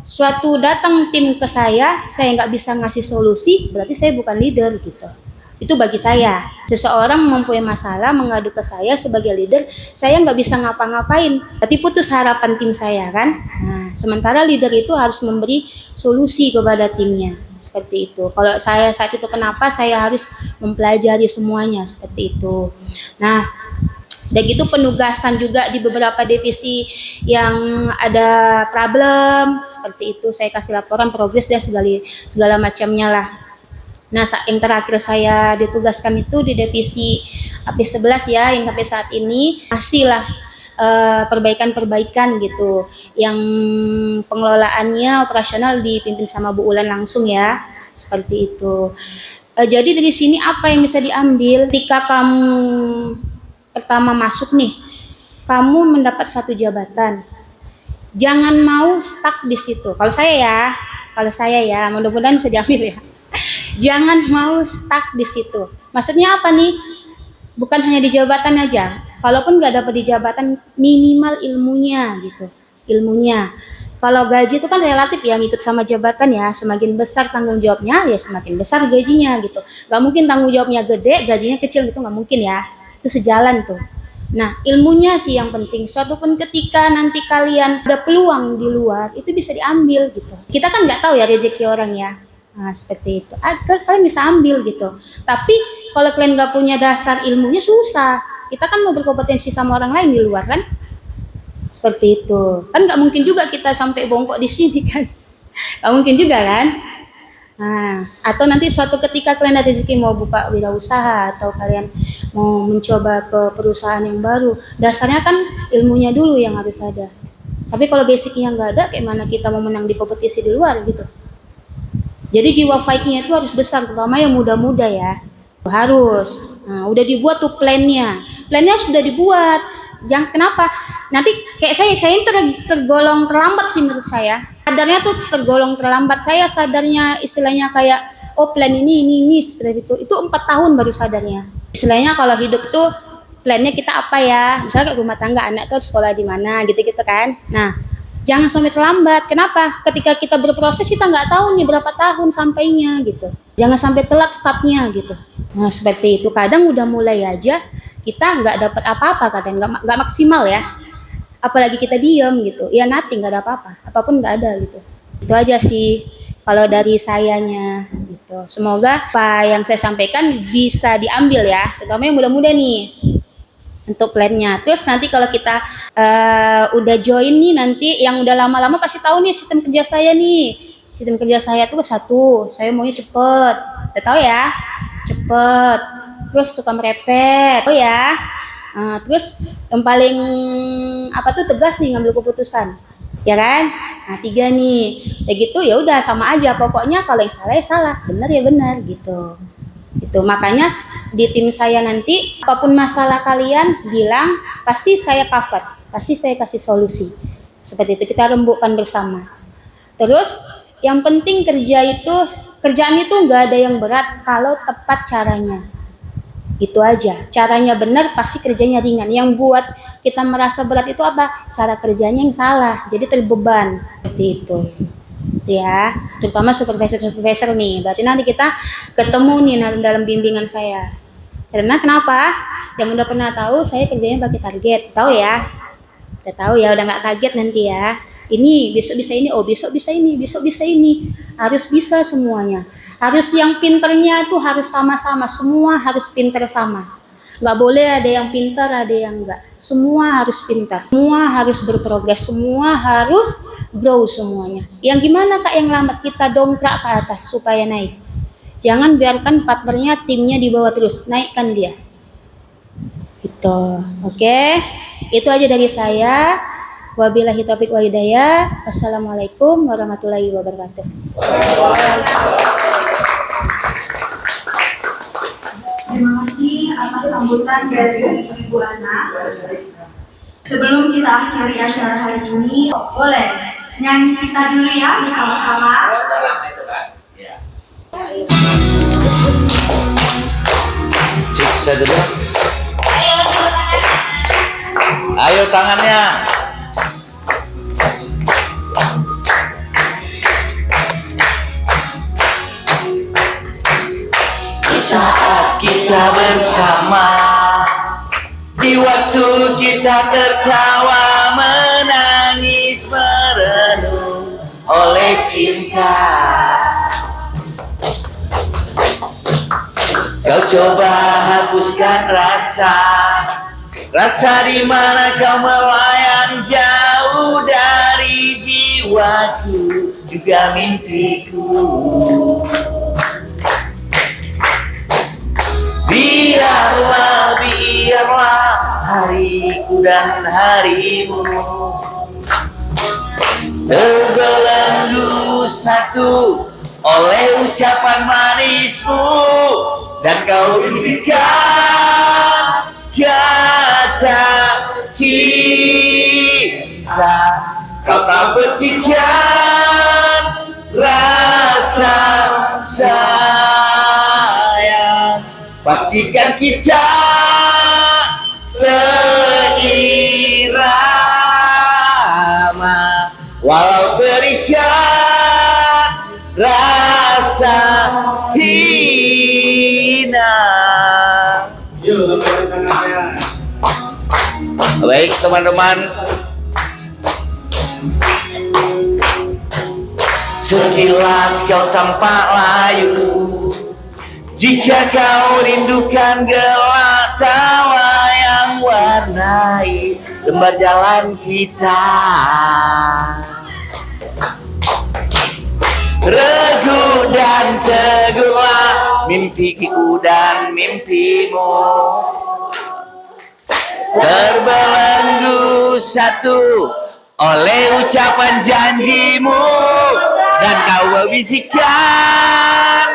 suatu datang tim ke saya nggak bisa ngasih solusi, berarti saya bukan leader gitu. Itu bagi saya. Seseorang mempunyai masalah mengadu ke saya sebagai leader, saya nggak bisa ngapa-ngapain. Berarti putus harapan tim saya kan. Nah, sementara leader itu harus memberi solusi kepada timnya. Seperti itu. Kalau saya saat itu kenapa saya harus mempelajari semuanya seperti itu. Nah, dan itu penugasan juga di beberapa divisi yang ada problem seperti itu, saya kasih laporan progres dan segala macamnya lah. Nah, yang terakhir saya ditugaskan itu di divisi AP11 ya, yang sampai saat ini masih lah perbaikan gitu, yang pengelolaannya operasional dipimpin sama Bu Ulan langsung ya, seperti itu. Jadi dari sini apa yang bisa diambil ketika kamu pertama masuk nih, kamu mendapat satu jabatan Jangan mau stuck di situ. Kalau saya ya, mudah-mudahan bisa diambil ya. Jangan mau stuck di situ. Maksudnya apa nih? Bukan hanya di jabatan aja. Kalaupun nggak dapat di jabatan, minimal ilmunya gitu. Ilmunya. Kalau gaji itu kan relatif ya, ngikut sama jabatan ya. Semakin besar tanggung jawabnya, ya semakin besar gajinya gitu. Nggak mungkin tanggung jawabnya gede, gajinya kecil gitu, nggak mungkin ya. Itu sejalan tuh. Nah, ilmunya sih yang penting. Suatu pun ketika nanti kalian ada peluang di luar, itu bisa diambil gitu. Kita kan nggak tahu ya rezeki orang ya. Nah, seperti itu. Kalian bisa ambil gitu. Tapi kalau kalian nggak punya dasar ilmunya susah. Kita kan mau berkompetensi sama orang lain di luar kan? Seperti itu. Kan nggak mungkin juga kita sampai bongkok di sini kan? Nggak mungkin juga kan? Nah, atau nanti suatu ketika kalian ada rezeki mau buka wirausaha atau kalian mau mencoba ke perusahaan yang baru, dasarnya kan ilmunya dulu yang harus ada. Tapi kalau basicnya nggak ada, kayak mana kita mau menang di kompetisi di luar gitu. Jadi jiwa fight-nya itu harus besar, terutama yang muda-muda ya. Harus. Nah, udah dibuat tuh plannya. Plannya sudah dibuat. Jangan kenapa? Nanti kayak saya ini tergolong terlambat sih menurut saya. Sadarnya tuh tergolong terlambat. Saya sadarnya istilahnya kayak plan ini seperti itu. Itu 4 tahun baru sadarnya. Istilahnya kalau hidup tuh plannya kita apa ya? Misalnya kayak rumah tangga, anak tuh sekolah di mana gitu-gitu kan. Nah, jangan sampai terlambat. Kenapa? Ketika kita berproses kita nggak tahu nih berapa tahun sampainya gitu. Jangan sampai telat startnya gitu. Nah, seperti itu. Kadang udah mulai aja kita nggak dapat apa-apa, kadang nggak maksimal ya. Apalagi kita diem gitu, ya nothing, nggak ada apa-apa, apapun nggak ada gitu. Itu aja sih kalau dari sayanya gitu. Semoga apa yang saya sampaikan bisa diambil ya, terutama yang muda-muda nih untuk plannya. Terus nanti kalau kita udah join nih, nanti yang udah lama-lama pasti tahu nih sistem kerja saya nih. Sistem kerja saya tuh satu, saya maunya cepet, udah tahu ya, cepet. Terus suka merepet, oh ya. Terus yang paling tegas nih ngambil keputusan, ya kan? Nah 3 nih, ya gitu ya udah sama aja. Pokoknya kalau yang salah ya salah, benar ya benar gitu. Itu makanya di tim saya nanti apapun masalah kalian bilang, pasti saya cover, pasti saya kasih solusi. Seperti itu kita rembukkan bersama. Terus yang penting kerjaan itu nggak ada yang berat kalau tepat caranya. Itu aja, caranya benar pasti kerjanya ringan. Yang buat kita merasa berat itu apa? Cara kerjanya yang salah, jadi terbeban. Seperti itu ya, terutama supervisor nih. Berarti nanti kita ketemu nih dalam bimbingan saya. Karena kenapa? Yang udah pernah tahu saya kerjanya pakai target, tahu ya? Udah tahu ya, udah nggak kaget nanti ya. Ini besok bisa ini, besok bisa ini, besok bisa ini. Harus bisa semuanya. Harus yang pinternya tuh harus sama-sama, semua harus pinter sama. Nggak boleh ada yang pintar, ada yang enggak. Semua harus pintar, semua harus berprogres, semua harus grow semuanya. Yang gimana Kak yang lambat, kita dongkrak ke atas supaya naik. Jangan biarkan partnernya, timnya di bawah terus, naikkan dia. Gitu, oke? Itu aja dari saya. Wabillahi taufiq wal hidayah. Wassalamualaikum warahmatullahi wabarakatuh. Terima kasih atas sambutan dari Ibu Ana. Sebelum kita akhiri acara hari ini, boleh nyanyi kita dulu ya bersama-sama. Siksa dulu. Ayo tangannya. Saat kita bersama, di waktu kita tertawa, menangis, merenung oleh cinta. Kau coba hapuskan rasa di mana kau melayang jauh dari jiwaku, juga mimpiku. Biarlah hariku dan harimu terbelenggu satu oleh ucapan manismu, dan kau bisikan kata cinta. kau tak percikan rasa sayang. Pastikan kita seirama, walau terikat rasa hina. Baik teman-teman, sekilas kau tampak layu, jika kau rindukan gelak tawa yang warnai lembar jalan kita. Regu dan teguhlah mimpiku dan mimpimu, terbelenggu satu oleh ucapan janjimu, dan kau bisikan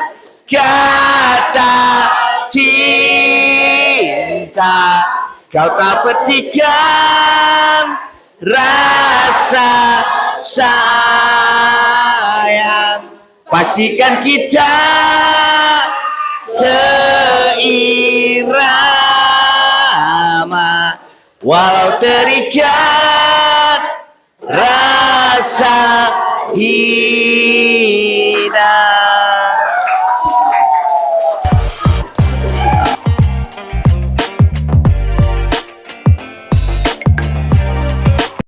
kata cinta. Kau tak petikan rasa sayang. Pastikan kita seirama, walau terikat rasa hina.